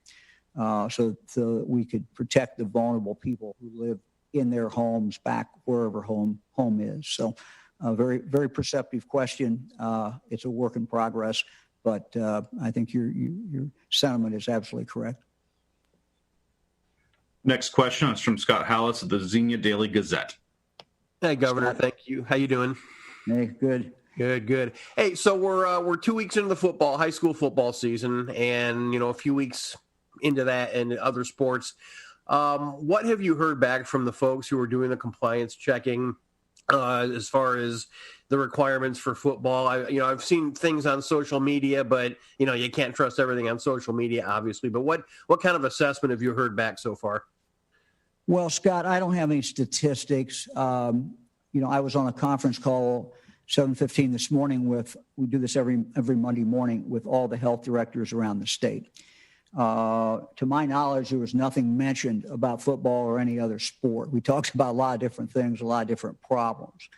so that we could protect the vulnerable people who live in their homes back wherever home is. So a very, very perceptive question. It's a work in progress, but I think your sentiment is absolutely correct.
Next question is from Scott Hallis at the Xenia Daily Gazette.
Hey, Governor. Scott. Thank you. How you doing?
Hey, good.
Good. Hey, so we're 2 weeks into the high school football season, and a few weeks into that and other sports. What have you heard back from the folks who are doing the compliance checking as far as the requirements for football? I've seen things on social media, but you can't trust everything on social media, obviously. But what kind of assessment have you heard back so far?
Well, Scott, I don't have any statistics. I was on a conference call 7:15 this morning we do this every Monday morning with all the health directors around the state. To my knowledge, there was nothing mentioned about football or any other sport. We talked about a lot of different things, a lot of different problems.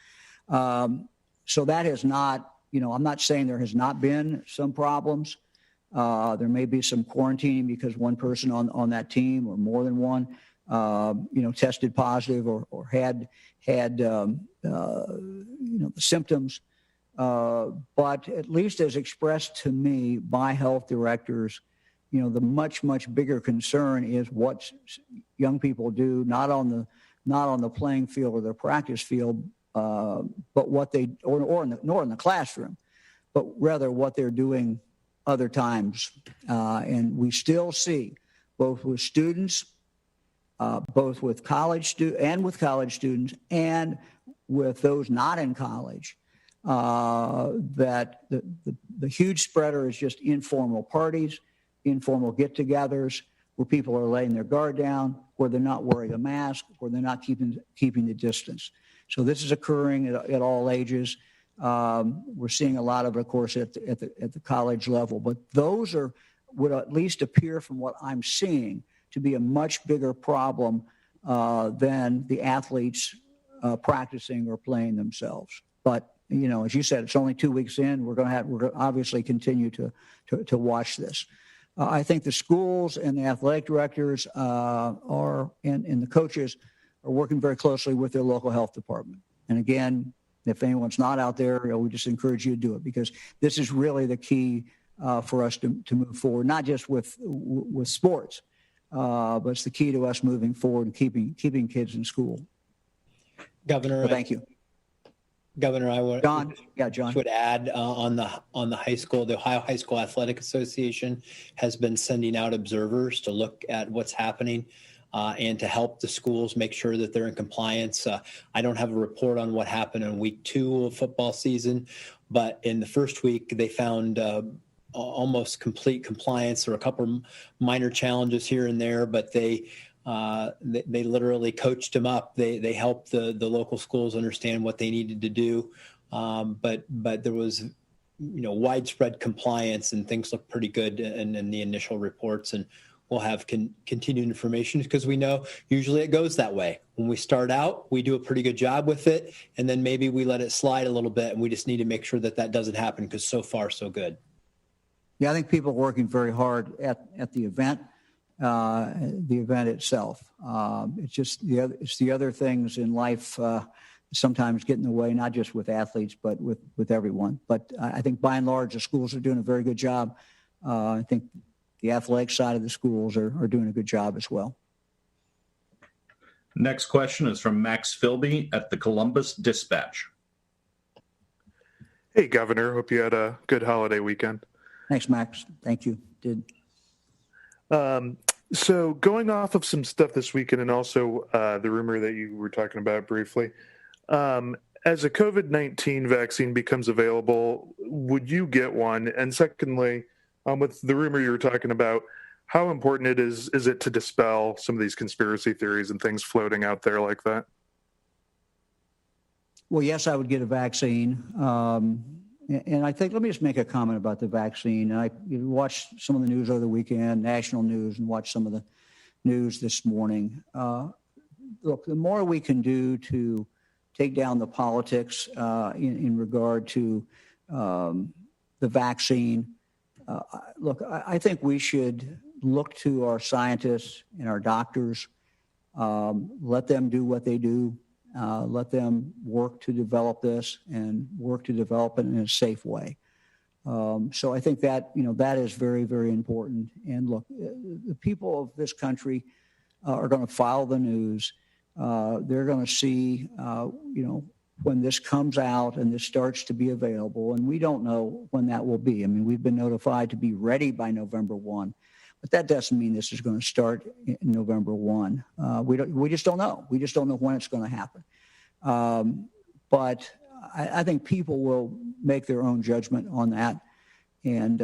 So that has not, I'm not saying there has not been some problems. There may be some quarantining because one person on that team or more than one, tested positive or had the symptoms. But at least as expressed to me by health directors, the much, much bigger concern is what young people do, not on the playing field or the practice field, but what they, nor in the classroom, but rather what they're doing other times. And we still see, both with students, both with college students and with those not in college, that the huge spreader is just informal parties, informal get-togethers where people are laying their guard down, where they're not wearing a mask, where they're not keeping the distance. So this is occurring at all ages. We're seeing a lot of it, of course, at the college level. But those would at least appear from what I'm seeing to be a much bigger problem than the athletes practicing or playing themselves. But, as you said, it's only 2 weeks in. We're going to obviously continue to watch this. I think the schools and the athletic directors and the coaches are working very closely with their local health department. And again, if anyone's not out there, we just encourage you to do it, because this is really the key for us to move forward, not just with sports, but it's the key to us moving forward and keeping kids in school.
Governor,
thank you.
Governor, I would
John. Yeah, John.
Would add on the high school, the Ohio High School Athletic Association has been sending out observers to look at what's happening and to help the schools make sure that they're in compliance. I don't have a report on what happened in week 2 of football season, but in the first week they found almost complete compliance. There were a couple minor challenges here and there, but they literally coached them up. They helped the local schools understand what they needed to do. But there was, widespread compliance, and things look pretty good in the initial reports. And we'll have continued information, because we know usually it goes that way. When we start out, we do a pretty good job with it, and then maybe we let it slide a little bit, and we just need to make sure that doesn't happen, because so far so good.
Yeah, I think people are working very hard at the event itself. It's just the other things in life sometimes get in the way, not just with athletes, but with everyone. But I think by and large, the schools are doing a very good job. I think the athletic side of the schools are doing a good job as well.
Next question is from Max Philby at the Columbus Dispatch.
Hey, Governor. Hope you had a good holiday weekend.
Thanks, Max. Thank you. Did.
So going off of some stuff this weekend, and also the rumor that you were talking about briefly, as a COVID-19 vaccine becomes available, would you get one? And secondly, with the rumor you were talking about, how important is it to dispel some of these conspiracy theories and things floating out there like that?
Well, yes, I would get a vaccine. And I think, let me just make a comment about the vaccine. I watched some of the news over the weekend, national news, and watched some of the news this morning. Look, the more we can do to take down the politics in regard to the vaccine, look, I think we should look to our scientists and our doctors, let them do what they do. Let them work to develop this and work to develop it in a safe way. So I think that, that is very, very important. And look, the people of this country are going to follow the news. They're going to see, when this comes out and this starts to be available, and we don't know when that will be. I mean, we've been notified to be ready by November 1. But that doesn't mean this is going to start in November 1. We just don't know. We just don't know when it's going to happen. But I think people will make their own judgment on that. And,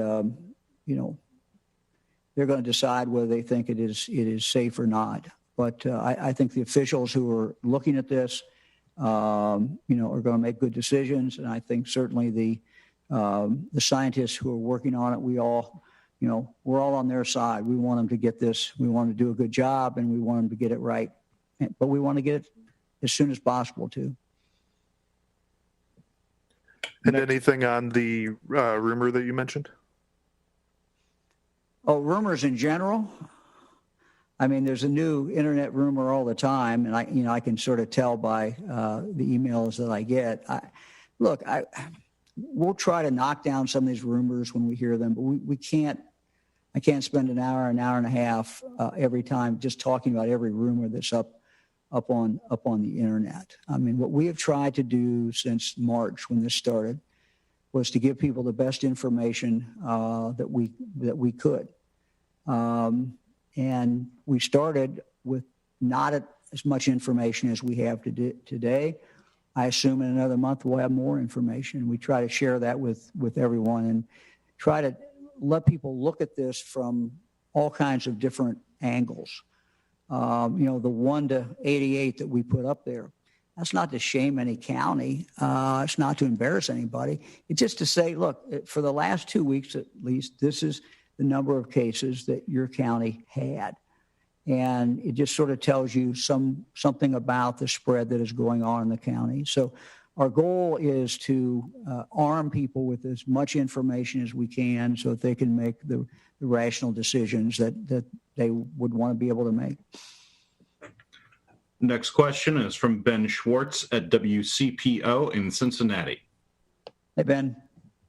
they're going to decide whether they think it is safe or not. But I think the officials who are looking at this, are going to make good decisions. And I think certainly the scientists who are working on it, we all, we're all on their side. We want them to get this. We want them to do a good job, and we want them to get it right. But we want to get it as soon as possible, too.
And anything on the rumor that you mentioned?
Oh, rumors in general? I mean, there's a new internet rumor all the time, and I can sort of tell by the emails that I get. We'll try to knock down some of these rumors when we hear them, but we can't. I can't spend an hour and a half every time just talking about every rumor that's up on the internet. I mean, what we have tried to do since March, when this started, was to give people the best information that we could. And we started with not as much information as we have today. I assume in another month we'll have more information. We try to share that with everyone and try to let people look at this from all kinds of different angles. The 1 to 88 that we put up there, That's not to shame any county. It's not to embarrass anybody. It's just to say, look, for the last 2 weeks at least, this is the number of cases that your county had. And it just sort of tells you something about the spread that is going on in the county. So our goal is to arm people with as much information as we can so that they can make the rational decisions that they would want to be able to make.
Next question is from Ben Schwartz at WCPO in Cincinnati.
Hey, Ben.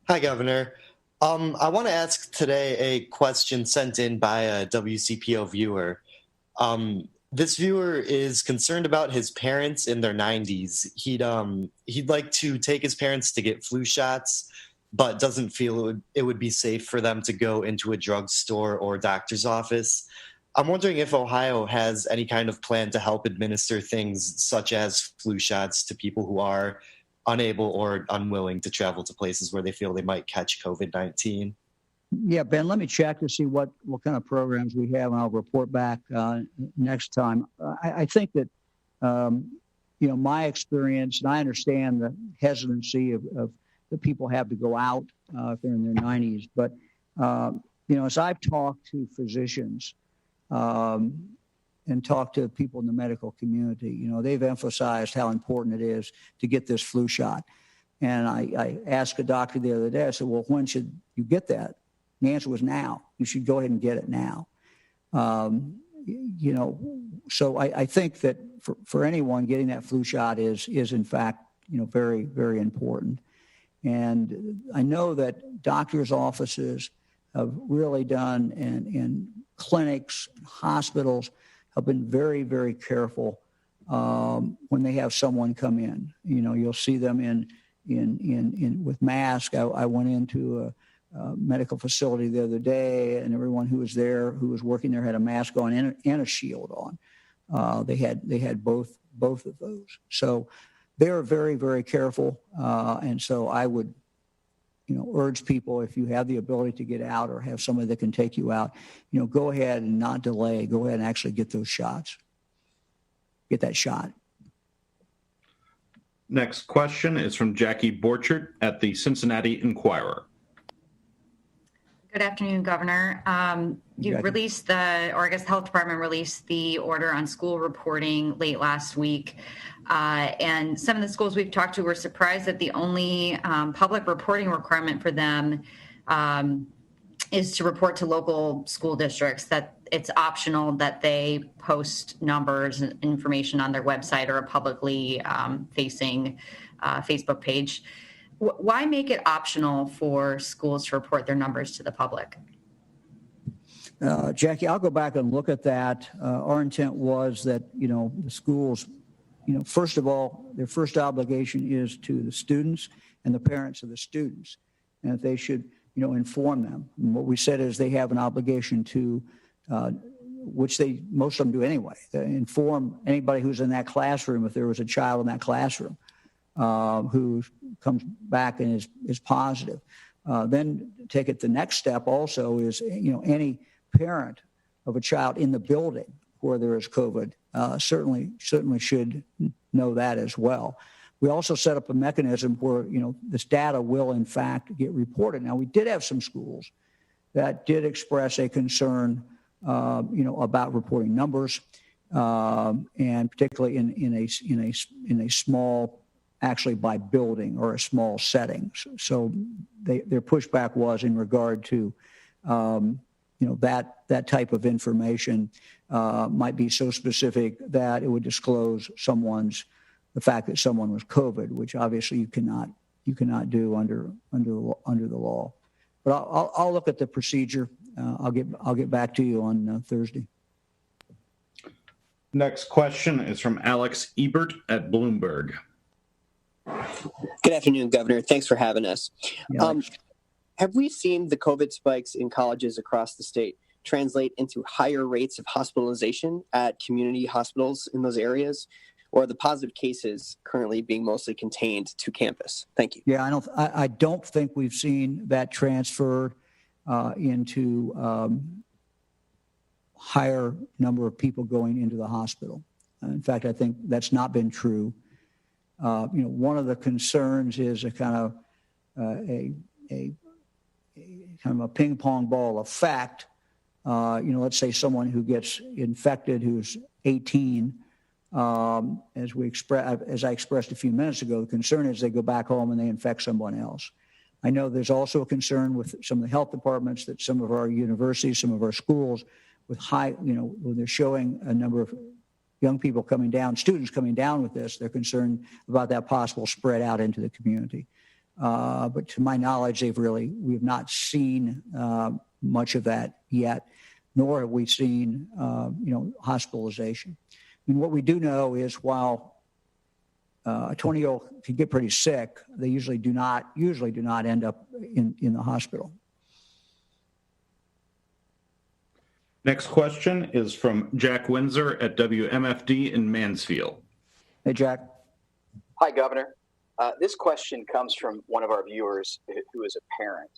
Hi, Governor. I want to ask today a question sent in by a WCPO viewer. This viewer is concerned about his parents in their 90s. He'd like to take his parents to get flu shots, but doesn't feel it would be safe for them to go into a drugstore or doctor's office. I'm wondering if Ohio has any kind of plan to help administer things such as flu shots to people who are unable or unwilling to travel to places where they feel they might catch COVID-19.
Yeah, Ben, let me check to see what kind of programs we have, and I'll report back next time. I think that, my experience, and I understand the hesitancy of the people have to go out if they're in their 90s. But, as I've talked to physicians and talked to people in the medical community, they've emphasized how important it is to get this flu shot. And I asked a doctor the other day, I said, well, when should you get that? The answer was now. You should go ahead and get it now. So I think that for anyone, getting that flu shot is in fact, very, very important. And I know that doctors' offices have really done, and clinics, hospitals have been very, very careful when they have someone come in. You'll see them in with masks. I went into a medical facility the other day, and everyone who was there, who was working there, had a mask on and a shield on. They had both of those. So they're very, very careful. And so I would, urge people, if you have the ability to get out or have somebody that can take you out, go ahead and not delay. Go ahead and actually get those shots. Get that shot.
Next question is from Jackie Borchert at the Cincinnati Enquirer.
Good afternoon, Governor. You released the health department released the order on school reporting late last week. And some of the schools we've talked to were surprised that the only public reporting requirement for them is to report to local school districts, that it's optional that they post numbers and information on their website or a publicly facing Facebook page. Why make it optional for schools to report their numbers to the public?
Jackie, I'll go back and look at that. Our intent was that, the schools, first of all, their first obligation is to the students and the parents of the students, and that they should, inform them. And what we said is they have an obligation to, which most of them do anyway, to inform anybody who's in that classroom if there was a child in that classroom who comes back and is positive. Then take it the next step also is, any parent of a child in the building where there is COVID certainly should know that as well. We also set up a mechanism where, this data will in fact get reported. Now, we did have some schools that did express a concern, about reporting numbers, and particularly in a small, actually by building or a small setting. So their pushback was in regard to, that type of information might be so specific that it would disclose the fact that someone was COVID, which obviously you cannot do under the law. But I'll look at the procedure. I'll get back to you on Thursday.
Next question is from Alex Ebert at Bloomberg.
Good afternoon, Governor. Thanks for having us. Have we seen the COVID spikes in colleges across the state translate into higher rates of hospitalization at community hospitals in those areas, or are the positive cases currently being mostly contained to campus? Thank you.
Yeah, I don't think we've seen that transfer into higher number of people going into the hospital. In fact, I think that's not been true. One of the concerns is a kind of a ping pong ball effect. Let's say someone who gets infected who's 18. As I expressed a few minutes ago, the concern is they go back home and they infect someone else. I know there's also a concern with some of the health departments that some of our universities, some of our schools, with when they're showing a number of young people coming down, students coming down with this, they're concerned about that possible spread out into the community. But to my knowledge, we have not seen much of that yet, nor have we seen, hospitalization. I mean, what we do know is while a 20-year-old can get pretty sick, they usually do not end up in the hospital.
Next question is from Jack Windsor at WMFD in Mansfield.
Hey, Jack.
Hi, Governor. This question comes from one of our viewers who is a parent.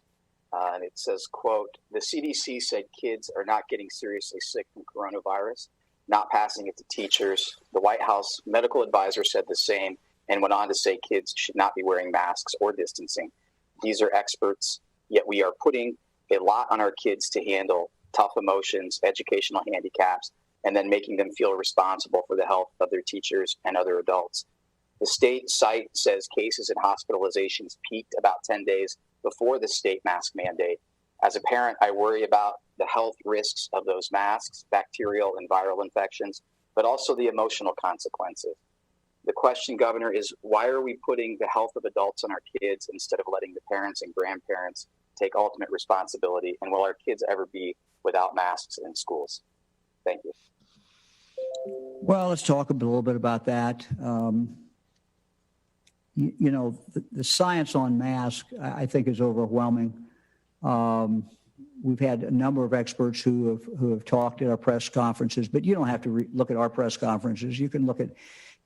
And it says, quote, "The CDC said kids are not getting seriously sick from coronavirus, not passing it to teachers. The White House medical advisor said the same and went on to say kids should not be wearing masks or distancing. These are experts, yet we are putting a lot on our kids to handle tough emotions, educational handicaps, and then making them feel responsible for the health of their teachers and other adults. The state site says cases and hospitalizations peaked about 10 days before the state mask mandate. As a parent, I worry about the health risks of those masks, bacterial and viral infections, but also the emotional consequences. The question, Governor, is why are we putting the health of adults on our kids instead of letting the parents and grandparents take ultimate responsibility? And will our kids ever be without masks in schools? Thank you.
Well, let's talk a little bit about that. The science on masks, I think, is overwhelming. We've had a number of experts who have talked at our press conferences, but you don't have to look at our press conferences. You can look at,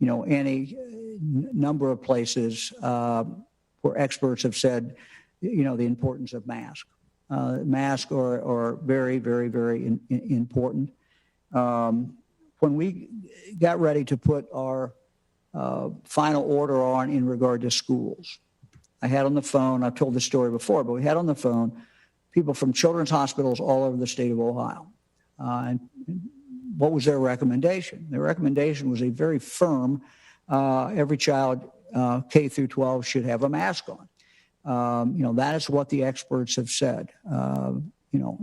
any number of places where experts have said, the importance of masks. Masks are very, very, very important. When we got ready to put our final order on in regard to schools, I had on the phone, I've told this story before, but we had on the phone people from children's hospitals all over the state of Ohio. And what was their recommendation? Their recommendation was a very firm, every child K through 12 should have a mask on. That is what the experts have said.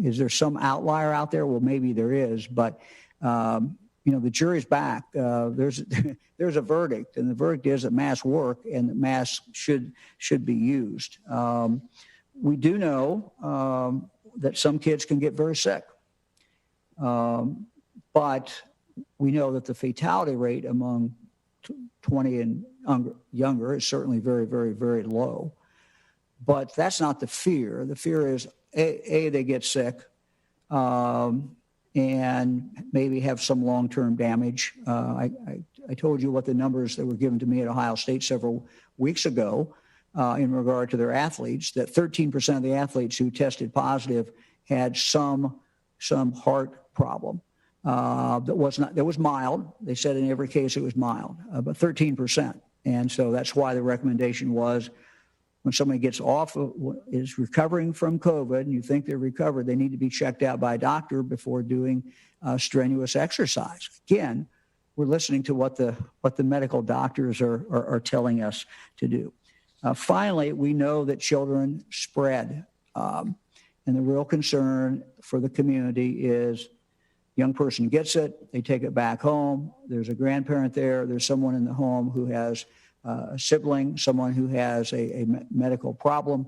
Is there some outlier out there? Well, maybe there is, but the jury's back. There's a verdict, and the verdict is that masks work and that masks should be used. We do know that some kids can get very sick, but we know that the fatality rate among 20 and younger is certainly very, very, very low. But that's not the fear. The fear is, A, they get sick, and maybe have some long-term damage. I told you what the numbers that were given to me at Ohio State several weeks ago in regard to their athletes, that 13% of the athletes who tested positive had some heart problem that was mild. They said in every case it was mild, but 13%. And so that's why the recommendation was when somebody gets is recovering from COVID and you think they're recovered, they need to be checked out by a doctor before doing strenuous exercise. Again, we're listening to what the medical doctors are telling us to do. Finally, we know that children spread. And the real concern for the community is young person gets it, they take it back home, there's a grandparent there, there's someone in the home who has a sibling, someone who has a medical problem,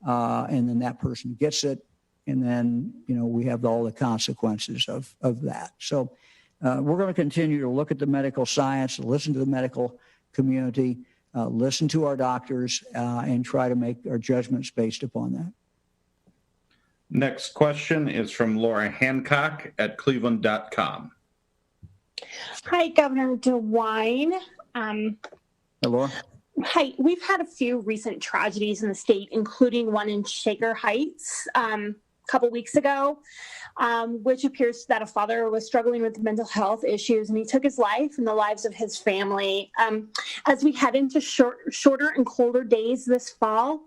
and then that person gets it, and then, we have all the consequences of that. So we're going to continue to look at the medical science, listen to the medical community, listen to our doctors, and try to make our judgments based upon that.
Next question is from Laura Hancock at cleveland.com.
Hi, Governor DeWine.
Hey, Laura.
Hi, we've had a few recent tragedies in the state, including one in Shaker Heights. couple weeks ago, which appears that a father was struggling with mental health issues, and he took his life and the lives of his family. As we head into shorter and colder days this fall,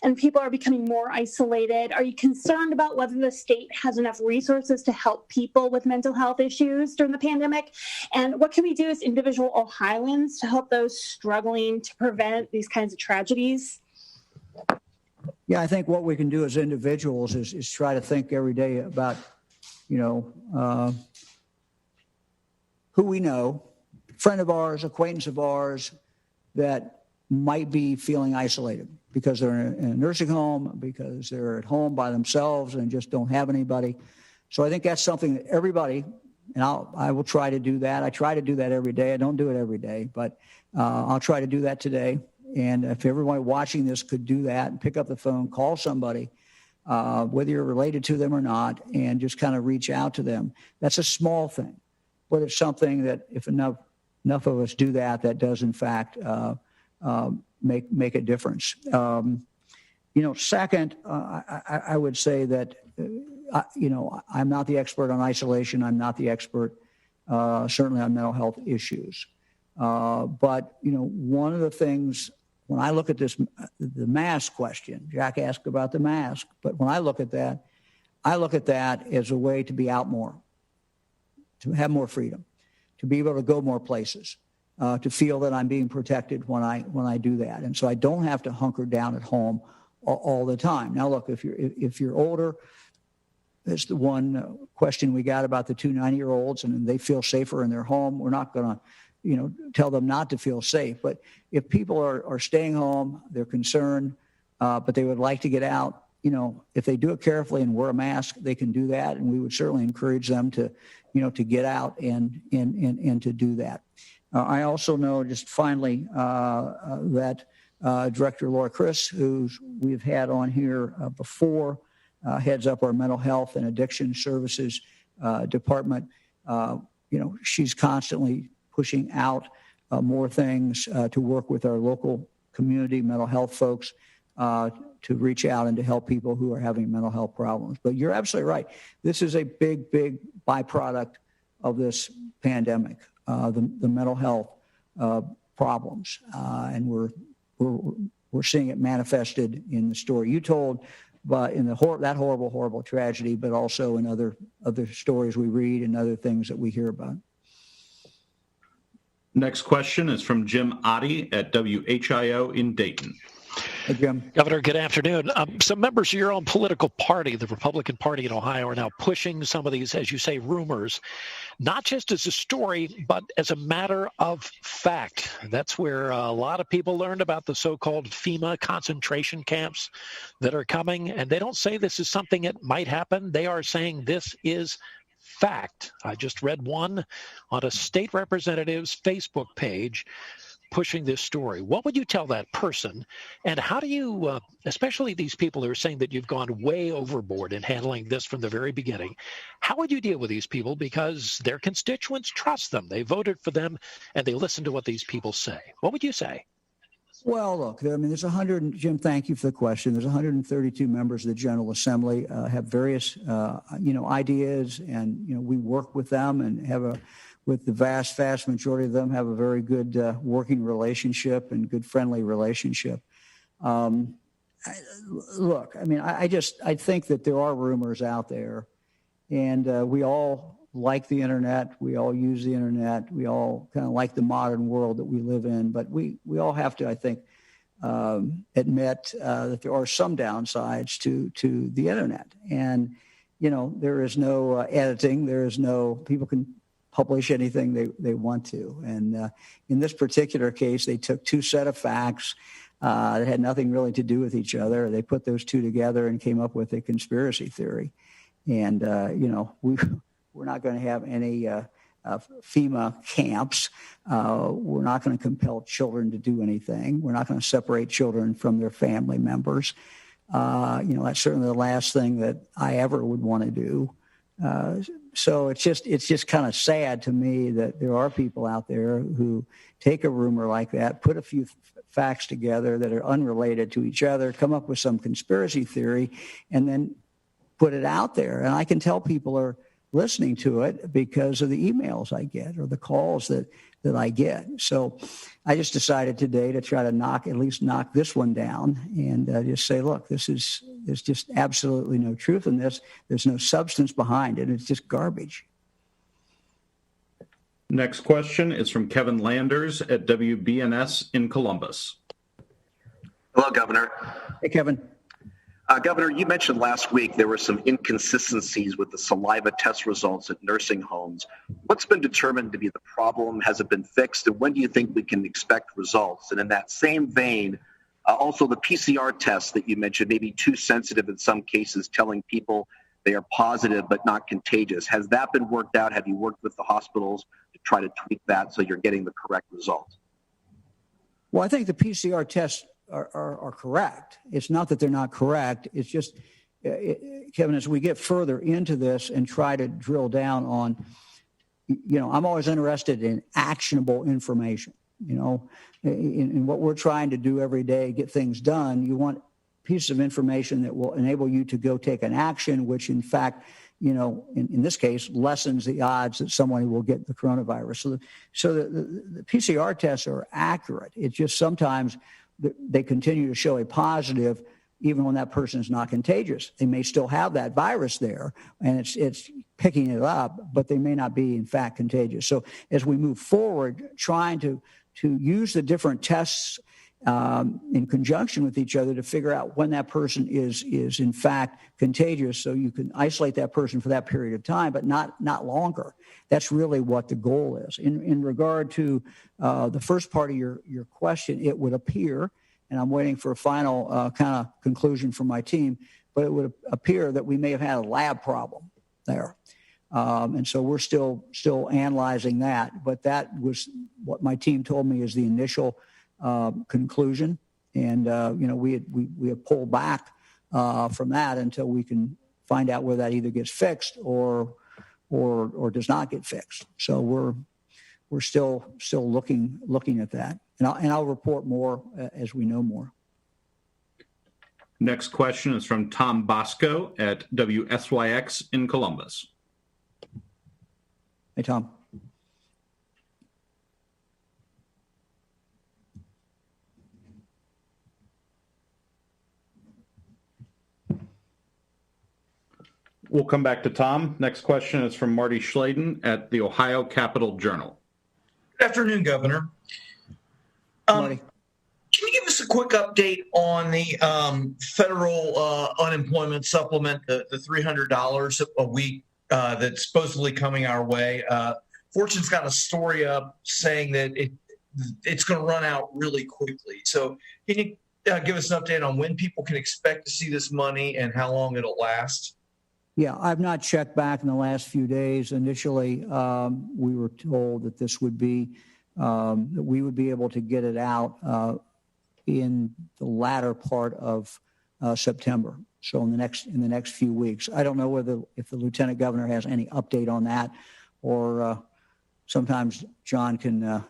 and people are becoming more isolated, are you concerned about whether the state has enough resources to help people with mental health issues during the pandemic? And what can we do as individual Ohioans to help those struggling to prevent these kinds of tragedies?
Yeah, I think what we can do as individuals is try to think every day about, who we know, friend of ours, acquaintance of ours, that might be feeling isolated because they're in a nursing home, because they're at home by themselves and just don't have anybody. So I think that's something that everybody, and I will try to do that. I try to do that every day. I don't do it every day, but I'll try to do that today. And if everyone watching this could do that and pick up the phone, call somebody, whether you're related to them or not, and just kind of reach out to them. That's a small thing, but it's something that if enough of us do that, that does in fact make a difference. Second, I would say that, I'm not the expert on isolation. I'm not the expert, certainly on mental health issues. But, one of the things, when I look at this, the mask question, Jack asked about the mask, but when I look at that as a way to be out more, to have more freedom, to be able to go more places, to feel that I'm being protected when I do that. And so I don't have to hunker down at home all the time. Now, look, if you're older, that's the one question we got about the 2 9-year-olds, and they feel safer in their home. We're not going to tell them not to feel safe. But if people are staying home, they're concerned, but they would like to get out, if they do it carefully and wear a mask, they can do that. And we would certainly encourage them to get out and to do that. I also know, just finally, that Director Laura Chris, who we've had on here before, heads up our mental health and addiction services department. She's constantly pushing out more things to work with our local community mental health folks to reach out and to help people who are having mental health problems. But you're absolutely right. This is a big, big byproduct of this pandemic, the mental health problems, and we're seeing it manifested in the story you told, but in that horrible tragedy, but also in other stories we read and other things that we hear about.
Next question is from Jim Oddie at WHIO in Dayton.
Hey, Jim.
Governor, good afternoon. Some members of your own political party, the Republican Party in Ohio, are now pushing some of these, as you say, rumors, not just as a story, but as a matter of fact. That's where a lot of people learned about the so-called FEMA concentration camps that are coming. And they don't say this is something that might happen. They are saying this is fact. I just read one on a state representative's Facebook page pushing this story. What would you tell that person? And how do you, especially these people who are saying that you've gone way overboard in handling this from the very beginning, how would you deal with these people? Because their constituents trust them. They voted for them and they listen to what these people say. What would you say?
Well, look, there's Jim, thank you for the question. There's 132 members of the General Assembly, have various, ideas, and, we work with them and with the vast majority of them have a very good working relationship and good friendly relationship. I think that there are rumors out there, and we all like the internet. We all use the internet. We all kind of like the modern world that we live in. But we all have to, I think, admit that there are some downsides to the internet. And, there is no editing. People can publish anything they want to. And in this particular case, they took 2 sets of facts that had nothing really to do with each other. They put those 2 together and came up with a conspiracy theory. And, we're not going to have any FEMA camps. We're not going to compel children to do anything. We're not going to separate children from their family members. That's certainly the last thing that I ever would want to do. So it's just kind of sad to me that there are people out there who take a rumor like that, put a few facts together that are unrelated to each other, come up with some conspiracy theory, and then put it out there. And I can tell people are listening to it because of the emails I get or the calls that I get. So I just decided today to try to knock this one down and just say, look, there's just absolutely no truth in this. There's no substance behind it. It's just garbage.
Next question is from Kevin Landers at WBNS in Columbus.
Hello, Governor.
Hey, Kevin.
Governor, you mentioned last week there were some inconsistencies with the saliva test results at nursing homes. What's been determined to be the problem? Has it been fixed? And when do you think we can expect results? And in that same vein, also the PCR tests that you mentioned may be too sensitive in some cases, telling people they are positive but not contagious. Has that been worked out? Have you worked with the hospitals to try to tweak that so you're getting the correct result?
Well, I think the PCR tests are correct. It's not that they're not correct. It's just, Kevin, as we get further into this and try to drill down on, I'm always interested in actionable information, in what we're trying to do every day, get things done. You want pieces of information that will enable you to go take an action, which in fact, in this case, lessens the odds that someone will get the coronavirus. So the PCR tests are accurate. It's just sometimes they continue to show a positive even when that person is not contagious. They may still have that virus there, and it's picking it up, but they may not be, in fact, contagious. So as we move forward, trying to use the different tests in conjunction with each other to figure out when that person is in fact contagious, so you can isolate that person for that period of time, but not longer. That's really what the goal is. In regard to the first part of your question, it would appear, and I'm waiting for a final kind of conclusion from my team, but it would appear that we may have had a lab problem there. And so we're still analyzing that, but that was what my team told me is the initial conclusion, and we have pulled back from that until we can find out whether that either gets fixed or does not get fixed. So we're still looking at that, and I'll report more as we know more.
Next question is from Tom Bosco at WSYX in Columbus.
Hey, Tom.
We'll come back to Tom. Next question is from Marty Schladen at the Ohio Capital Journal.
Good afternoon, Governor.
Marty.
Can you give us a quick update on the federal unemployment supplement, the $300 a week that's supposedly coming our way? Fortune's got a story up saying that it's going to run out really quickly. So can you give us an update on when people can expect to see this money and how long it'll last?
Yeah, I've not checked back in the last few days. Initially, we were told that this would be that we would be able to get it out in the latter part of September. So in the next few weeks. I don't know if the lieutenant governor has any update on that, or sometimes John can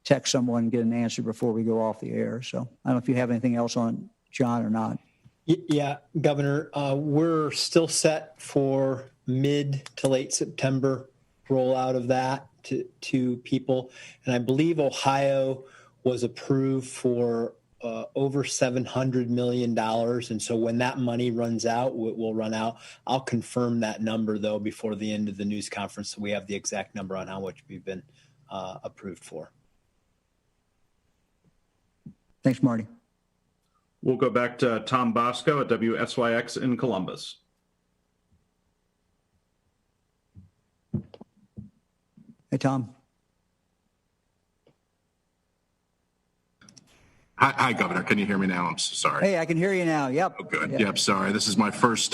text someone and get an answer before we go off the air. So I don't know if you have anything else on John or not.
Yeah, Governor, we're still set for mid to late September rollout of that to people. And I believe Ohio was approved for over $700 million. And so when that money runs out, it will run out. I'll confirm that number, though, before the end of the news conference, so we have the exact number on how much we've been approved for.
Thanks, Marty.
We'll go back to Tom Bosco at WSYX in Columbus.
Hey, Tom.
Hi, Governor. Can you hear me now? I'm so sorry.
Hey, I can hear you now. Yep.
Oh, good.
Yeah.
Yep. Sorry. This is my first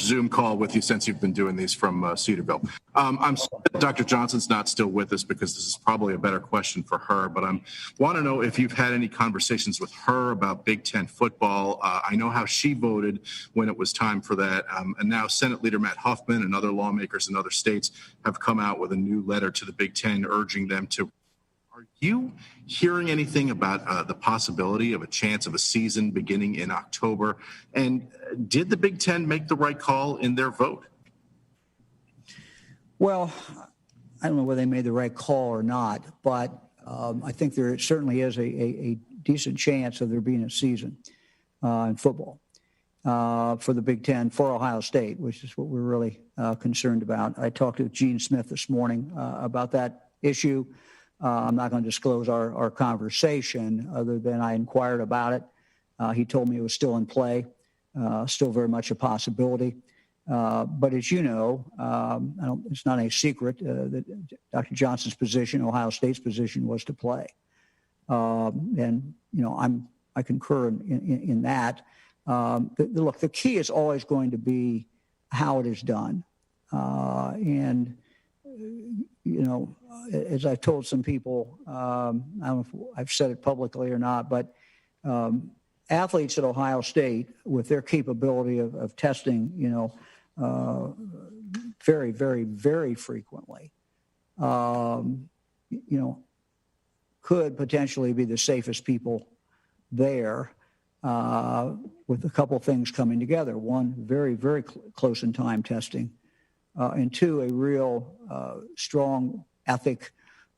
Zoom call with you since you've been doing these from Cedarville. I'm sorry that Dr. Johnson's not still with us because this is probably a better question for her, but I want to know if you've had any conversations with her about Big Ten football. I know how she voted when it was time for that. And now Senate Leader Matt Huffman and other lawmakers in other states have come out with a new letter to the Big Ten urging them to Are you hearing anything about the possibility of a chance of a season beginning in October? And did the Big Ten make the right call in their vote?
Well, I don't know whether they made the right call or not, but I think there certainly is a decent chance of there being a season in football for the Big Ten, for Ohio State, which is what we're really concerned about. I talked to Gene Smith this morning about that issue. I'm not going to disclose our conversation other than I inquired about it. He told me it was still in play, still very much a possibility. But as you know, it's not a secret that Dr. Johnson's position, Ohio State's position, was to play. And, you know, I concur in that. Look, the key is always going to be how it is done. And, you know, as I've told some people, I don't know if I've said it publicly or not, but athletes at Ohio State, with their capability of testing, you know, very, very, very frequently, you know, could potentially be the safest people there with a couple things coming together. One, very, very close in time testing, and two, a real strong ethic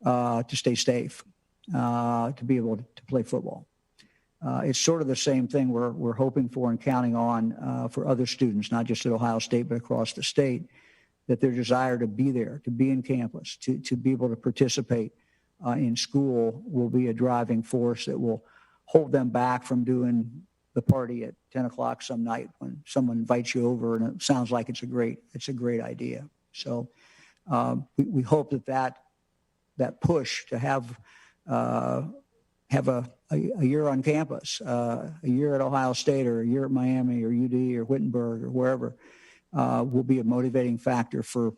to stay safe, to be able to play football. It's sort of the same thing we're hoping for and counting on for other students, not just at Ohio State, but across the state, that their desire to be there, to be in campus, to be able to participate in school will be a driving force that will hold them back from doing the party at 10 o'clock some night when someone invites you over and it sounds like it's a great idea. So we hope that push to have a year on campus, a year at Ohio State or a year at Miami or UD or Wittenberg or wherever, will be a motivating factor for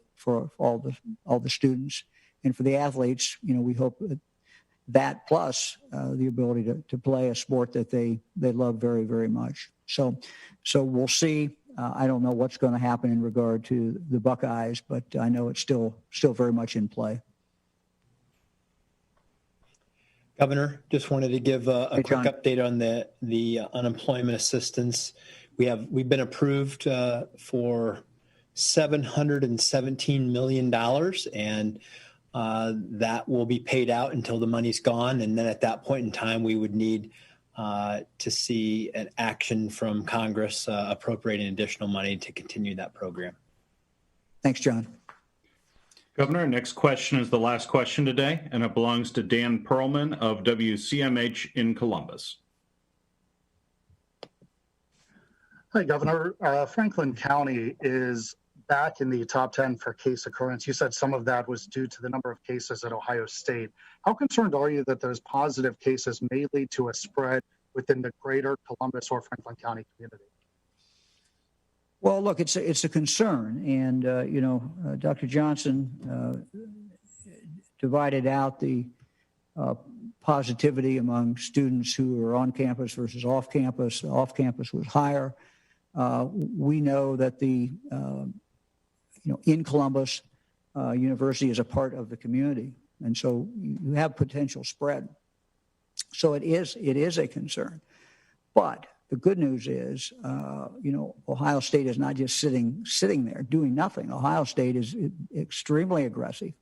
all the students. And for the athletes, you know, we hope that plus the ability to play a sport that they love very, very much. So we'll see. I don't know what's going to happen in regard to the Buckeyes, but I know it's still very much in play.
Governor, just wanted to give a quick update on the unemployment assistance. We've been approved for $717 million, and that will be paid out until the money's gone. And then at that point in time, we would need to see an action from Congress appropriating additional money to continue that program.
Thanks, John.
Governor, next question is the last question today, and it belongs to Dan Perlman of WCMH in Columbus.
Hi, Governor. Franklin County is back in the top 10 for case occurrence. You said some of that was due to the number of cases at Ohio State. How concerned are you that those positive cases may lead to a spread within the greater Columbus or Franklin County community?
Well, look, it's a concern, and you know, Dr. Johnson divided out the positivity among students who are on campus versus off campus. Off campus was higher. We know that the in Columbus, university is a part of the community, and so you have potential spread. So it is a concern, but the good news is, Ohio State is not just sitting there doing nothing. Ohio State is extremely aggressive,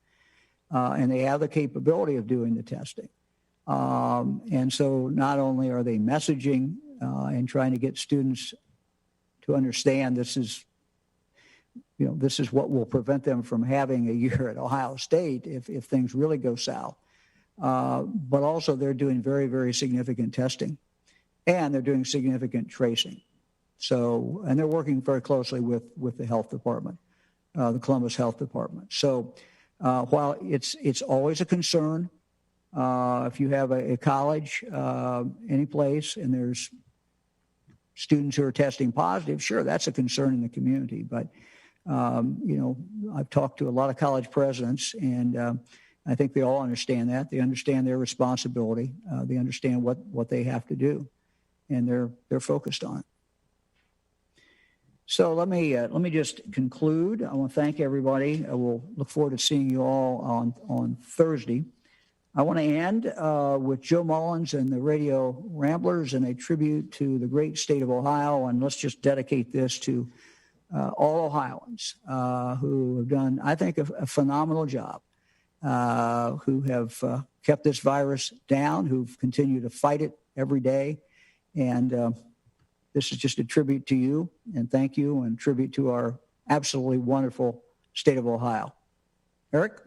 and they have the capability of doing the testing. And so not only are they messaging and trying to get students to understand this is what will prevent them from having a year at Ohio State if things really go south, but also they're doing very, very significant testing. And they're doing significant tracing. So, and they're working very closely with the health department, the Columbus Health Department. So, while it's always a concern, if you have a college, any place, and there's students who are testing positive, sure, that's a concern in the community. But, I've talked to a lot of college presidents, and I think they all understand that. They understand their responsibility. They understand what they have to do. And they're focused on it. So let me just conclude. I want to thank everybody. I will look forward to seeing you all on Thursday. I want to end with Joe Mullins and the Radio Ramblers and a tribute to the great state of Ohio. And let's just dedicate this to all Ohioans who have done, I think, a phenomenal job, who have kept this virus down, who've continued to fight it every day. And this is just a tribute to you, and thank you, and tribute to our absolutely wonderful state of Ohio. Eric?